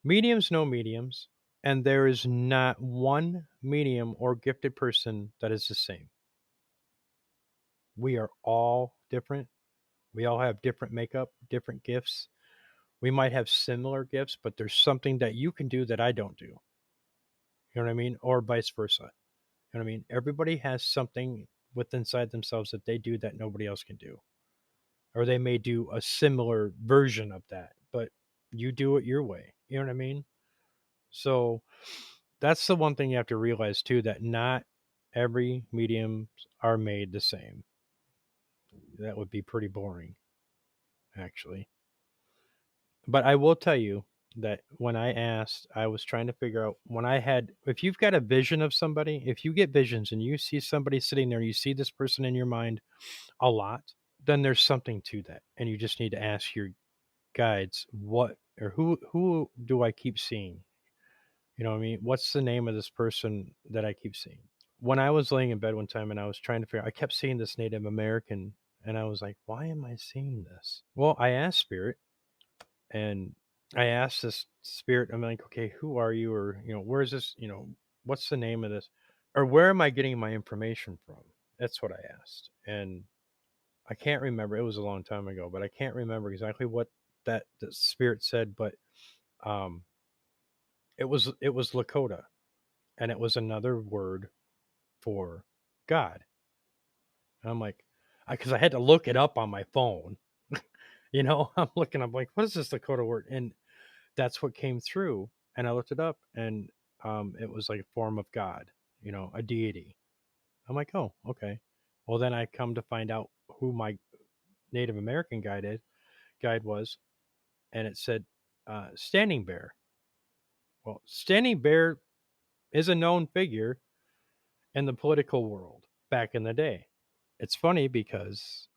Mediums know mediums, and there is not one medium or gifted person that is the same. We are all different. We all have different makeup, different gifts. We might have similar gifts, but there's something that you can do that I don't do. You know what I mean? Or vice versa. You know what I mean? Everybody has something within inside themselves that they do that nobody else can do. Or they may do a similar version of that, but you do it your way. You know what I mean? So that's the one thing you have to realize too, that not every mediums are made the same. That would be pretty boring, actually. But I will tell you that when I asked, I was trying to figure out when I had, if you've got a vision of somebody, if you get visions and you see somebody sitting there, you see this person in your mind a lot, then there's something to that. And you just need to ask your guides, what or who do I keep seeing? You know what I mean? What's the name of this person that I keep seeing? When I was laying in bed one time and I was trying to figure, I kept seeing this Native American, and I was like, why am I seeing this? Well, I asked Spirit, and I asked this spirit, I'm like, okay, who are you? Or, where is this? What's the name of this? Or where am I getting my information from? That's what I asked. And I can't remember. It was a long time ago, but I can't remember exactly what the spirit said. But um, it was Lakota, and it was another word for God. And I'm like, because I had to look it up on my phone. I'm looking. I'm like, what is this Lakota word? And that's what came through. And I looked it up, and it was like a form of God, a deity. I'm like, oh, okay. Well, then I come to find out who my Native American guide was, and it said Standing Bear. Well, Standing Bear is a known figure in the political world back in the day. It's funny because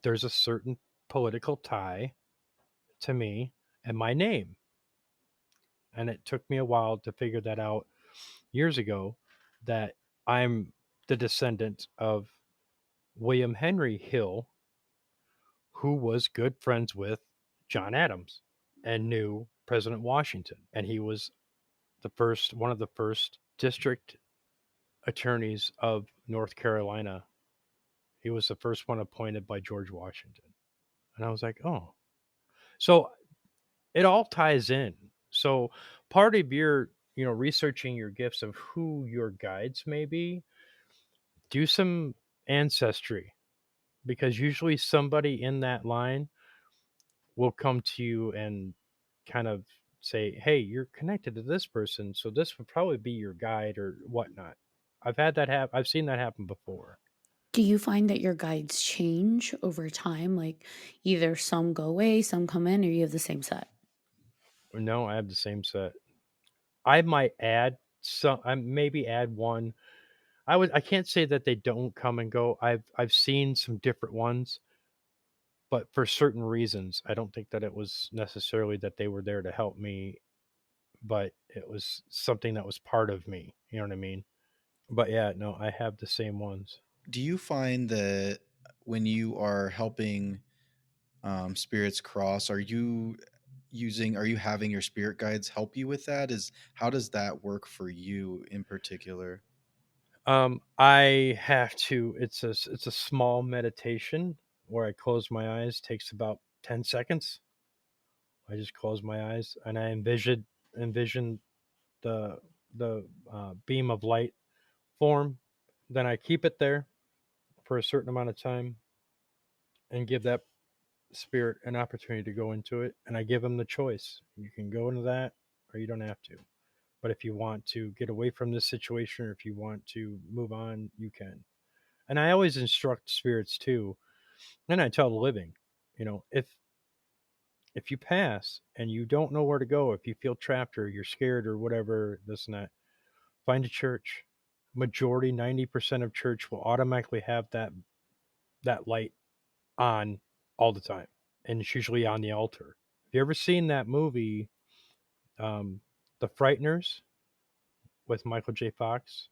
there's a certain political tie to me and my name. And it took me a while to figure that out years ago, that I'm the descendant of William Henry Hill, who was good friends with John Adams and knew President Washington. And he was one of the first district attorneys of North Carolina. He was the first one appointed by George Washington. And I was like, oh. So it all ties in. So part of your, researching your gifts of who your guides may be, do some ancestry, because usually somebody in that line will come to you and kind of say, hey, you're connected to this person, so this would probably be your guide or whatnot. I've seen that happen before. Do you find that your guides change over time? Like either some go away, some come in, or you have the same set? No, I have the same set. I might add some, I maybe add one. I can't say that they don't come and go. I've seen some different ones, but for certain reasons. I don't think that it was necessarily that they were there to help me, but it was something that was part of me. You know what I mean? But yeah, no, I have the same ones. Do you find that when you are helping spirits cross, are you having your spirit guides help you with that? How does that work for you in particular? I have to. It's a small meditation where I close my eyes. Takes about 10 seconds. I just close my eyes and I envision the beam of light form. Then I keep it there for a certain amount of time and give that spirit an opportunity to go into it. And I give them the choice. You can go into that or you don't have to. But if you want to get away from this situation or if you want to move on, you can. And I always instruct spirits too. And I tell the living, if you pass and you don't know where to go, if you feel trapped or you're scared or whatever, this and that, find a church. Majority, 90% of church will automatically have that light on all the time. And it's usually on the altar. you ever seen that movie, The Frighteners, with Michael J. Fox?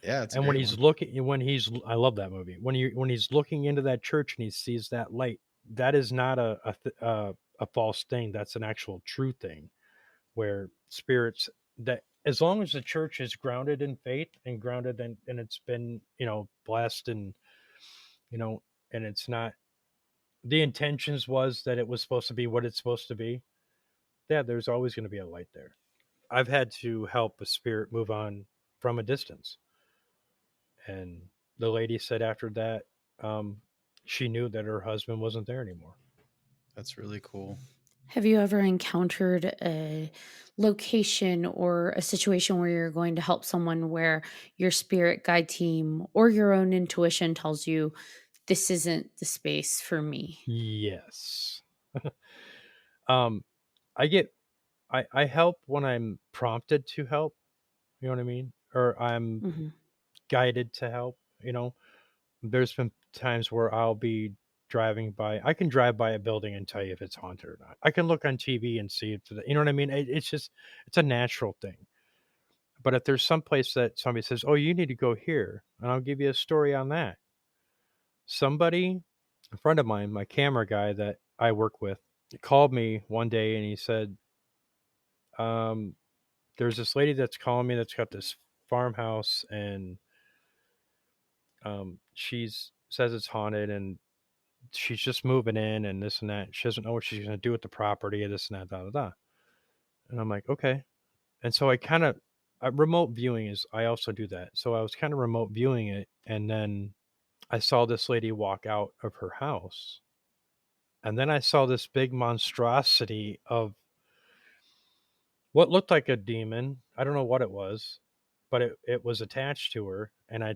Yeah, it's a And when great he's one. looking, I love that movie. When he's looking into that church and he sees that light, that is not a false thing. That's an actual true thing, where spirits, that as long as the church is grounded in faith and grounded in, and it's been, blessed, and you know and it's not, the intentions was that it was supposed to be what it's supposed to be, yeah, there's always going to be a light there. I've had to help a spirit move on from a distance, and the lady said after that, um, she knew that her husband wasn't there anymore. That's really cool. Have you ever encountered a location or a situation where you're going to help someone where your spirit guide team or your own intuition tells you this isn't the space for me? Yes. um, I get, I help when I'm prompted to help. You know what I mean? Or I'm Hmm. guided to help. There's been times where I'll be driving by. I can drive by a building and tell you if it's haunted or not. I can look on TV and see if you know what I mean. It's just, it's a natural thing. But if there's some place that somebody says, "Oh, you need to go here," and I'll give you a story on that. Somebody, a friend of mine, my camera guy that I work with, called me one day and he said, um, "There's this lady that's calling me that's got this farmhouse, and she's says it's haunted, and she's just moving in and this and that. She doesn't know what she's going to do with the property and this and that, da da da." And I'm like, okay. And so I kind of, remote viewing is, I also do that. So I was kind of remote viewing it, and then I saw this lady walk out of her house, and then I saw this big monstrosity of what looked like a demon. I don't know what it was, but it was attached to her. And I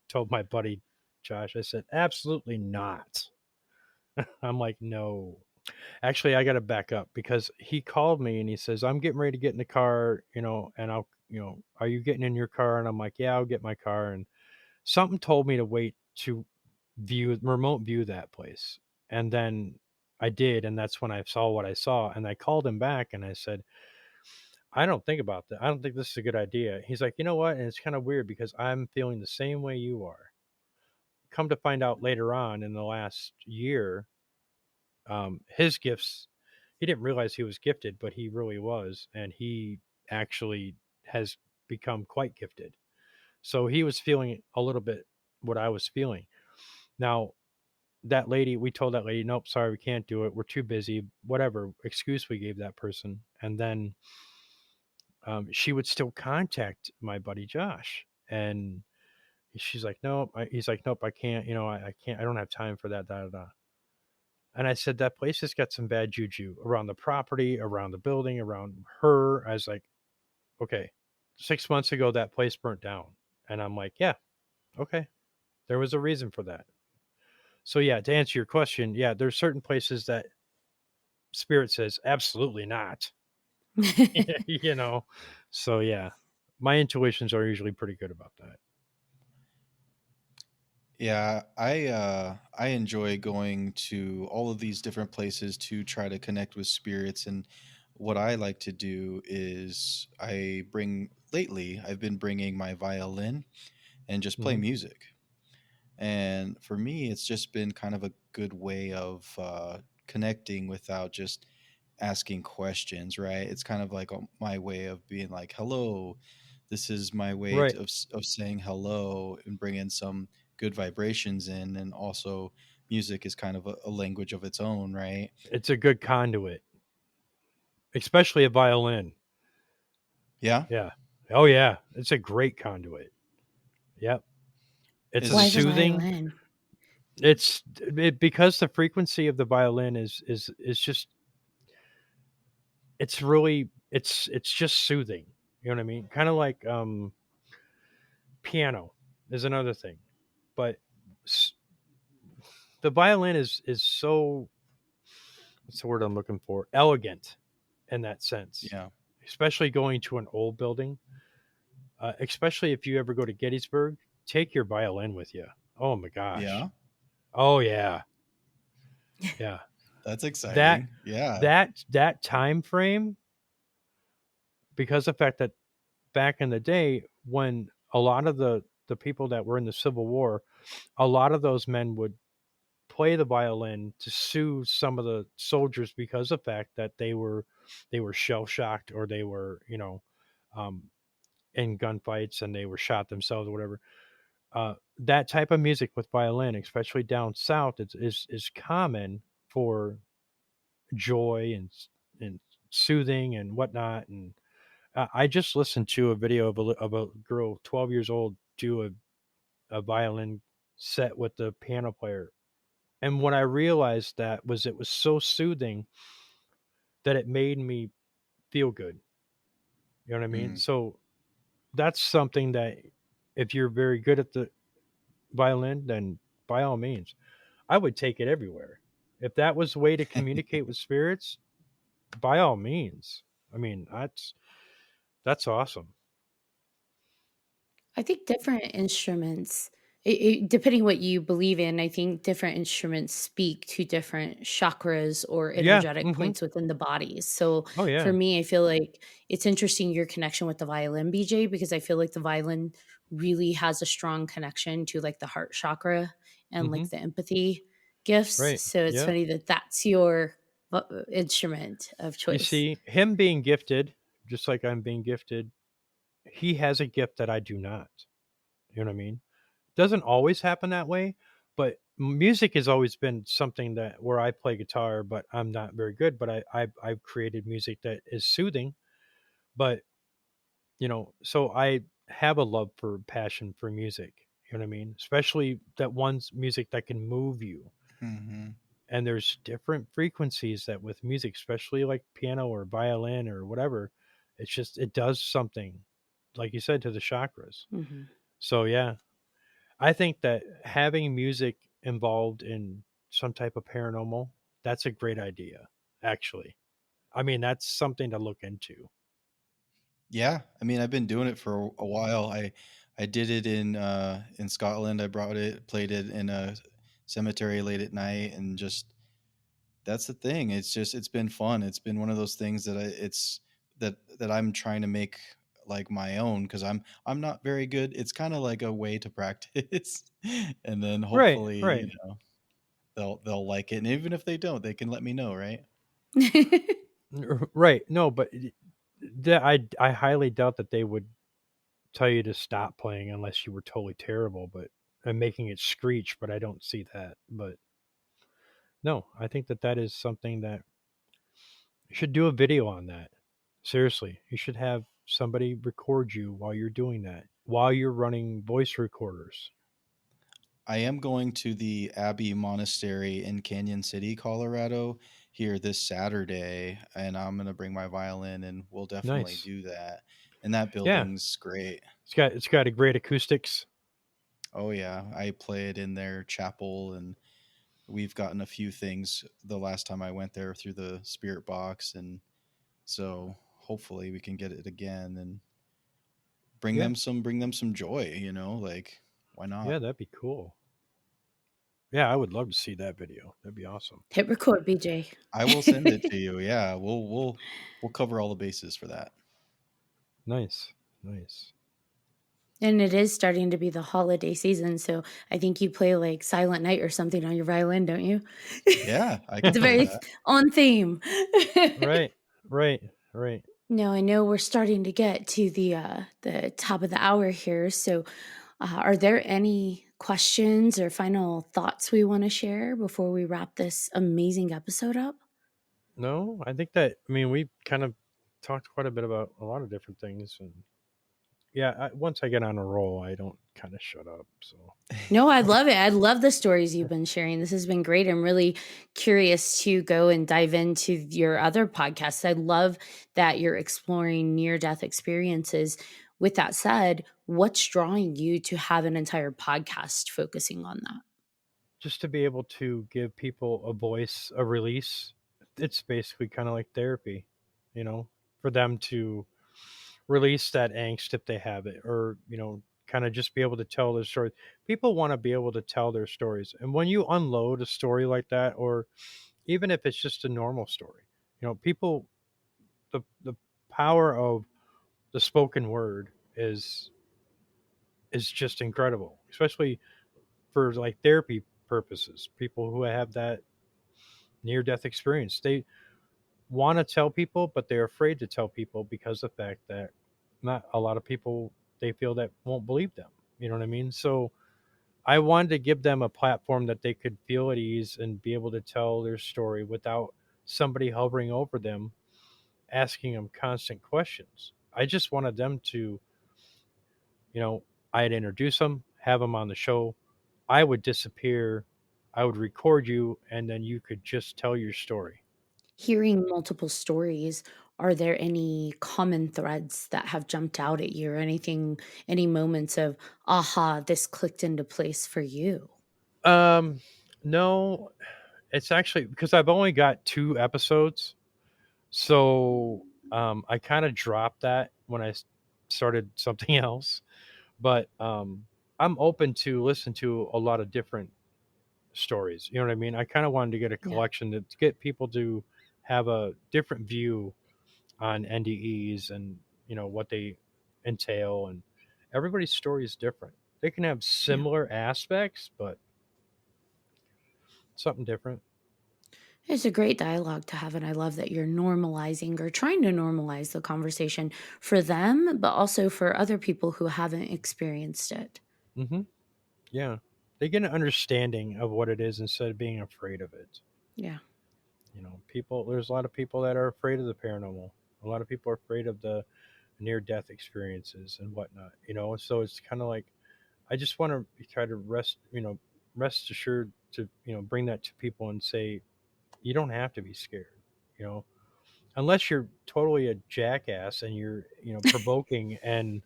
told my buddy Josh, I said, absolutely not. I'm like, no. Actually, I got to back up, because he called me and he says, I'm getting ready to get in the car, and are you getting in your car? And I'm like, yeah, I'll get my car. And something told me to wait to remote view that place. And then I did. And that's when I saw what I saw. And I called him back and I said, I don't think about that. I don't think this is a good idea. He's like, you know what? And it's kind of weird because I'm feeling the same way you are. Come to find out later on in the last year, his gifts, he didn't realize he was gifted, but he really was. And he actually has become quite gifted. So he was feeling a little bit what I was feeling. Now, that lady, we told that lady, nope, sorry, we can't do it. We're too busy, whatever excuse we gave that person. And then she would still contact my buddy Josh. And she's like, nope. He's like, nope, I can't, I can't, I don't have time for that, da, da, da. And I said, that place has got some bad juju around the property, around the building, around her. I was like, okay, 6 months ago, that place burnt down. And I'm like, yeah, okay. There was a reason for that. So, yeah, to answer your question, yeah, there's certain places that spirit says, absolutely not, you know? So, yeah, my intuitions are usually pretty good about that. Yeah, I enjoy going to all of these different places to try to connect with spirits. And what I like to do is I've been bringing my violin and just play Hmm. music. And for me, it's just been kind of a good way of connecting without just asking questions, right? It's kind of like my way of being like, hello. This is my way Right. of saying hello and bringing some good vibrations in. And also, music is kind of a language of its own, right? It's a good conduit, especially a violin. Yeah. Yeah. Oh, yeah. It's a great conduit. Yep. It's a Why the Is soothing. violin? Because the frequency of the violin is just, it's really, it's just soothing. You know what I mean? Kind of like piano is another thing, but s- the violin is so, what's the word I'm looking for? Elegant in that sense, yeah. especially going to an old building. Especially if you ever go to Gettysburg, take your violin with you. Oh my gosh. Yeah. Oh yeah, yeah. That's That exciting. Yeah. that time frame, because of the fact that back in the day when a lot of the people that were in the Civil War, a lot of those men would play the violin to soothe some of the soldiers because of the fact that they were shell shocked, or they were, um, in gunfights and they were shot themselves or whatever. That type of music with violin, especially down south, is common for joy and soothing and whatnot. And I just listened to a video of a girl 12 years old do a violin set with the piano player. And what I realized that was it was so soothing that it made me feel good. You know what I mean? Mm. So that's something that if you're very good at the violin, then by all means, I would take it everywhere. If that was the way to communicate with spirits, by all means. I mean, that's awesome. I think different instruments, depending what you believe in, I think different instruments speak to different chakras or Yeah. energetic Hmm. points within the bodies. So Oh for yeah. me, I feel like it's interesting your connection with the violin, BJ, because I feel like the violin really has a strong connection to like the heart chakra and Hmm. like the empathy gifts. Right. So it's Yeah. funny that that's your instrument of You choice. see, him being gifted, just like I'm being gifted, he has a gift that I do not. You know what I mean? Doesn't always happen that way, but music has always been something that where I play guitar, but I'm not very good. But I've created music that is soothing. But so I have a love for passion for music. You know what I mean? Especially that one's music that can move you. Hmm. And there's different frequencies that with music, especially like piano or violin or whatever, it does something, like you said, to the chakras. Hmm. So yeah, I think that having music involved in some type of paranormal, that's a great idea, actually. I mean, that's something to look into. Yeah, I mean, I've been doing it for a while. I did it in Scotland. I brought it, played it in a cemetery late at night, and just that's the thing. It's been fun. It's been one of those things that that I'm trying to make like my own because I'm not very good. It's kind of like a way to practice, and then Right, hopefully right. they'll like it. And even if they don't, they can let me know, right? Right. No, but I highly doubt that they would tell you to stop playing unless you were totally terrible, but and making it screech, but I don't see that. But no, I think that that is something that you should do a video on that. Seriously, you should have somebody record you while you're doing that, while you're running voice recorders. I am going to the Abbey Monastery in Canyon City, Colorado, here this Saturday, and I'm gonna bring my violin, and we'll definitely Nice. do that. And that Yeah. building's great. It's got a great acoustics. Oh yeah, I play it in their chapel, and we've gotten a few things the last time I went there through the spirit box, and so hopefully we can get it again and Yeah. bring them some joy. Like why not? Yeah, that'd be cool. Yeah, I would love to see that video. That'd be awesome. Hit record, BJ. I will send it to you. Yeah, we'll cover all the bases for that. Nice. Nice. And it is starting to be the holiday season, so I think you play like Silent Night or something on your violin, don't you? Yeah, I can It's play very that. on theme. Right. Right. Right. No, I know we're starting to get to the top of the hour here. So, are there any questions or final thoughts we want to share before we wrap this amazing episode up? No, I think that I mean we kind of talked quite a bit about a lot of different things, and yeah, once I get on a roll, I don't kind of shut up. So No, I love it. I love the stories you've been sharing. This has been great. I'm really curious to go and dive into your other podcasts. I love that you're exploring near death experiences. With that said, what's drawing you to have an entire podcast focusing on that? just to be able to give people a voice, a release, it's basically kind of like therapy, you know, for them to release that angst if they have it, or kind of just be able to tell their story. People want to be able to tell their stories, and when you unload a story like that, or even if it's just a normal story. People, the power of the spoken word is just incredible, especially for like therapy purposes. People who have that near death experience, they want to tell people, but they're afraid to tell people because of the fact that not a lot of people, they feel that won't believe them. You know what I mean? So I wanted to give them a platform that they could feel at ease and be able to tell their story without somebody hovering over them, asking them constant questions. I just wanted them to, you know, I'd introduce them, have them on the show. I would disappear. I would record you, and then you could just tell your story. Hearing multiple stories, are there any common threads that have jumped out at you or anything, any moments of, aha, this clicked into place for you? Um, no, it's actually because I've only got 2 episodes, so I kind of dropped that when started something else. But I'm open to listen to a lot of different stories. You know what I mean? I kind of wanted to get a Yeah. collection to get people to have a different view on NDEs and what they entail, and everybody's story is different. They can have Yeah. similar aspects, but something different. It's a great dialogue to have, and I love that you're normalizing or trying to normalize the conversation for them, but also for other people who haven't experienced it. Hmm. Yeah, they get an understanding of what it is instead of being afraid of it. Yeah. People. There's a lot of people that are afraid of the paranormal. A lot of people are afraid of the near death experiences and whatnot. So it's kind of like I just want to try to rest assured to bring that to people and say you don't have to be scared. You know, unless you're totally a jackass and you're provoking and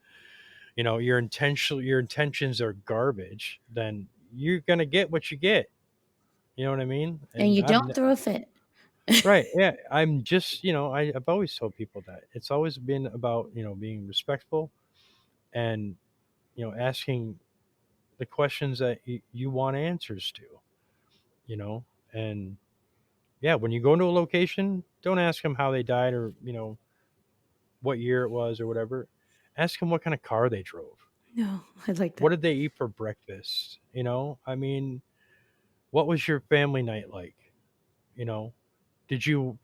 your intentions are garbage, then you're gonna get what you get. You know what I mean? And And you don't throw a fit. right, yeah. I'm just I've always told people that it's always been about being respectful and asking the questions that you want answers to. You know, and yeah, when you go into a location, don't ask them how they died or what year it was or whatever. Ask them what kind of car they drove. No, I like What that. did they eat for breakfast? I mean, what was your family night like? You know, did you,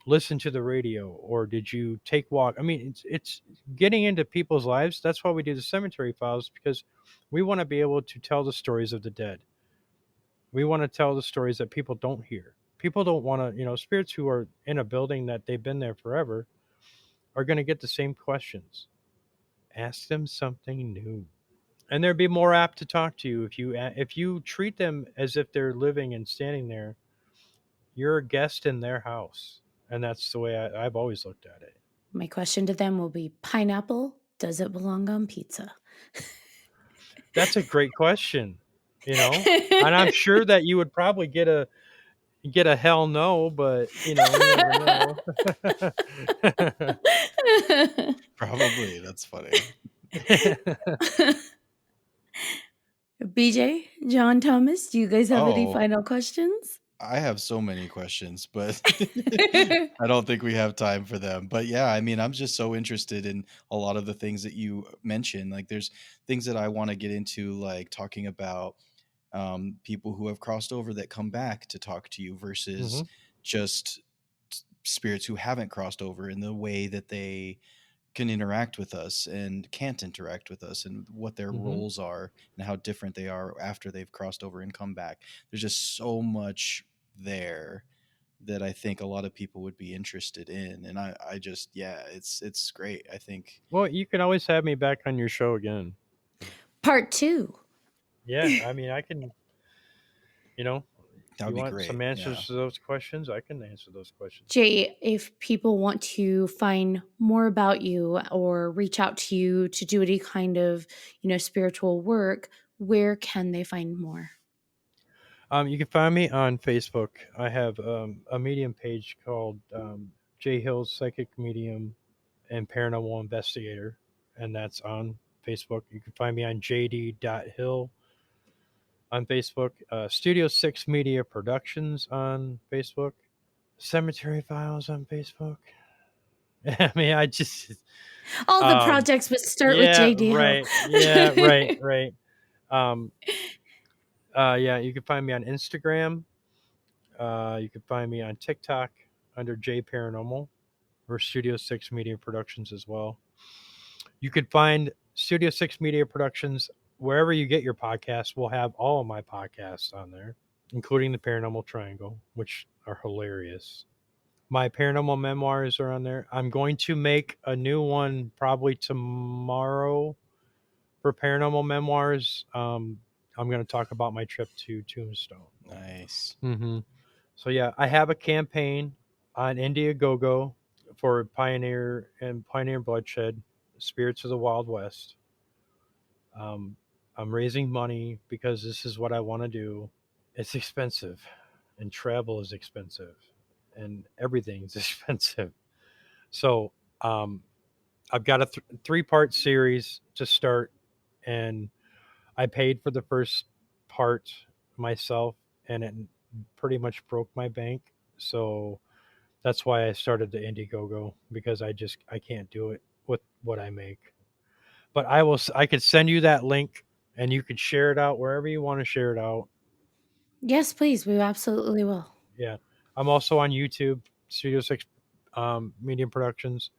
listen to the radio or did you take walk? I mean, it's getting into people's lives. That's why we do the cemetery files because we want to be able to tell the stories of the dead. We want to tell the stories that people don't hear. People don't want to, spirits who are in a building that they've been there forever are going to get the same questions. Ask them something new. And they'd be more apt to talk to you if you treat them as if they're living and standing there. You're a guest in their house, and that's the way I've always looked at it. My question to them will be, pineapple, does it belong on pizza? That's a great question, and I'm sure that you would probably get a hell no, but you never know. Probably. That's funny. BJ, John Thomas, do you guys have any Oh, final questions? I have so many questions, but I don't think we have time for them. But yeah, I mean, I'm just so interested in a lot of the things that you mentioned. Like, there's things that I want to get into, like talking about people who have crossed over that come back to talk to you versus Hmm. just spirits who haven't crossed over in the way that they can interact with us and can't interact with us and what their Hmm. roles are and how different they are after they've crossed over and come back. There's just so much there that I think a lot of people would be interested in. And I just, yeah, it's great. I think Well, you can always have me back on your show again. Part two. Yeah, I mean, I can. You know, that would you be want great. some Yeah. answers to those questions? I can answer those questions. Jay, if people want to find more about you or reach out to you to do any kind of, spiritual work, where can they find more? You can find me on Facebook. I have a Medium page called Jay Hill's Psychic Medium and Paranormal Investigator, and that's on Facebook. You can find me on jd.hill on Facebook, Studio 6 Media Productions on Facebook, Cemetery Files on Facebook. I mean, I just, All the um, projects would start with yeah, JD Hill. right. Yeah, right, right. Um, yeah, you can find me on Instagram. You can find me on TikTok under J Paranormal or Studio 6 Media Productions as well. You could find Studio 6 Media Productions wherever you get your podcasts. We'll have all of my podcasts on there, including the Paranormal Triangle, which are hilarious. My paranormal memoirs are on there. I'm going to make a new one probably tomorrow for paranormal memoirs. I'm going to talk about my trip to Tombstone. Nice. Mm-hmm. So yeah, I have a campaign on Indiegogo for Pioneer Bloodshed, Spirits of the Wild West. Um, I'm raising money because this is what I want to do. It's expensive, and travel is expensive, and everything's expensive. So um, I've got a 3-part series to start, and I paid for the first part myself, and it pretty much broke my bank. So that's why I started the Indiegogo, because I can't do it with what I make. But I could send you that link, and you could share it out wherever you want to share it out. Yes, please. We absolutely will. Yeah, I'm also on YouTube, Studio 6 Medium Productions.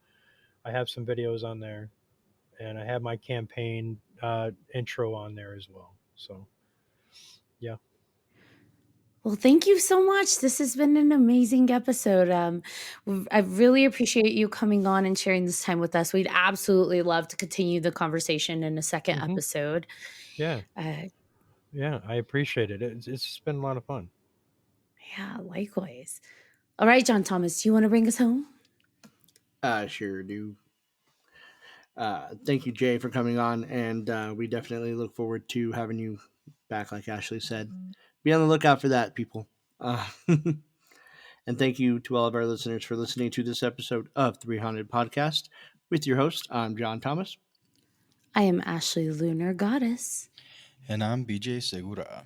I have some videos on there, and I have my campaign intro on there as well. So yeah. Well, thank you so much. This has been an amazing episode. I really appreciate you coming on and sharing this time with us. We'd absolutely love to continue the conversation in a second Hmm. episode. Yeah, Uh, yeah, I appreciate it. It's been a lot of fun. yeah, likewise. All right, John Thomas, do you want to bring us home? I sure do. Thank you, Jay, for coming on, and we definitely look forward to having you back, like Ashley said. Be on the lookout for that, people. And thank you to all of our listeners for listening to this episode of 300 Podcast. With your host, I'm John Thomas. I am Ashley Lunar Goddess. And I'm BJ Segura.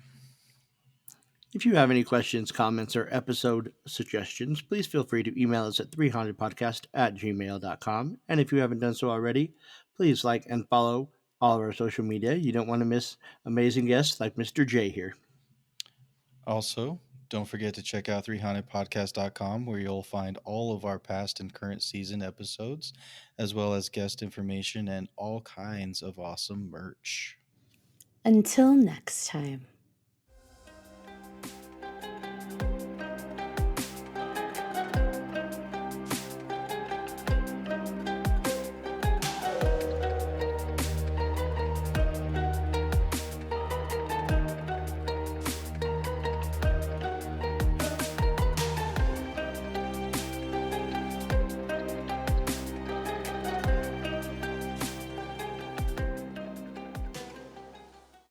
If you have any questions, comments, or episode suggestions, please feel free to email us at 300podcast@gmail.com. And if you haven't done so already, please like and follow all of our social media. You don't want to miss amazing guests like Mr. J here. Also, don't forget to check out 300podcast.com, where you'll find all of our past and current season episodes, as well as guest information and all kinds of awesome merch. Until next time.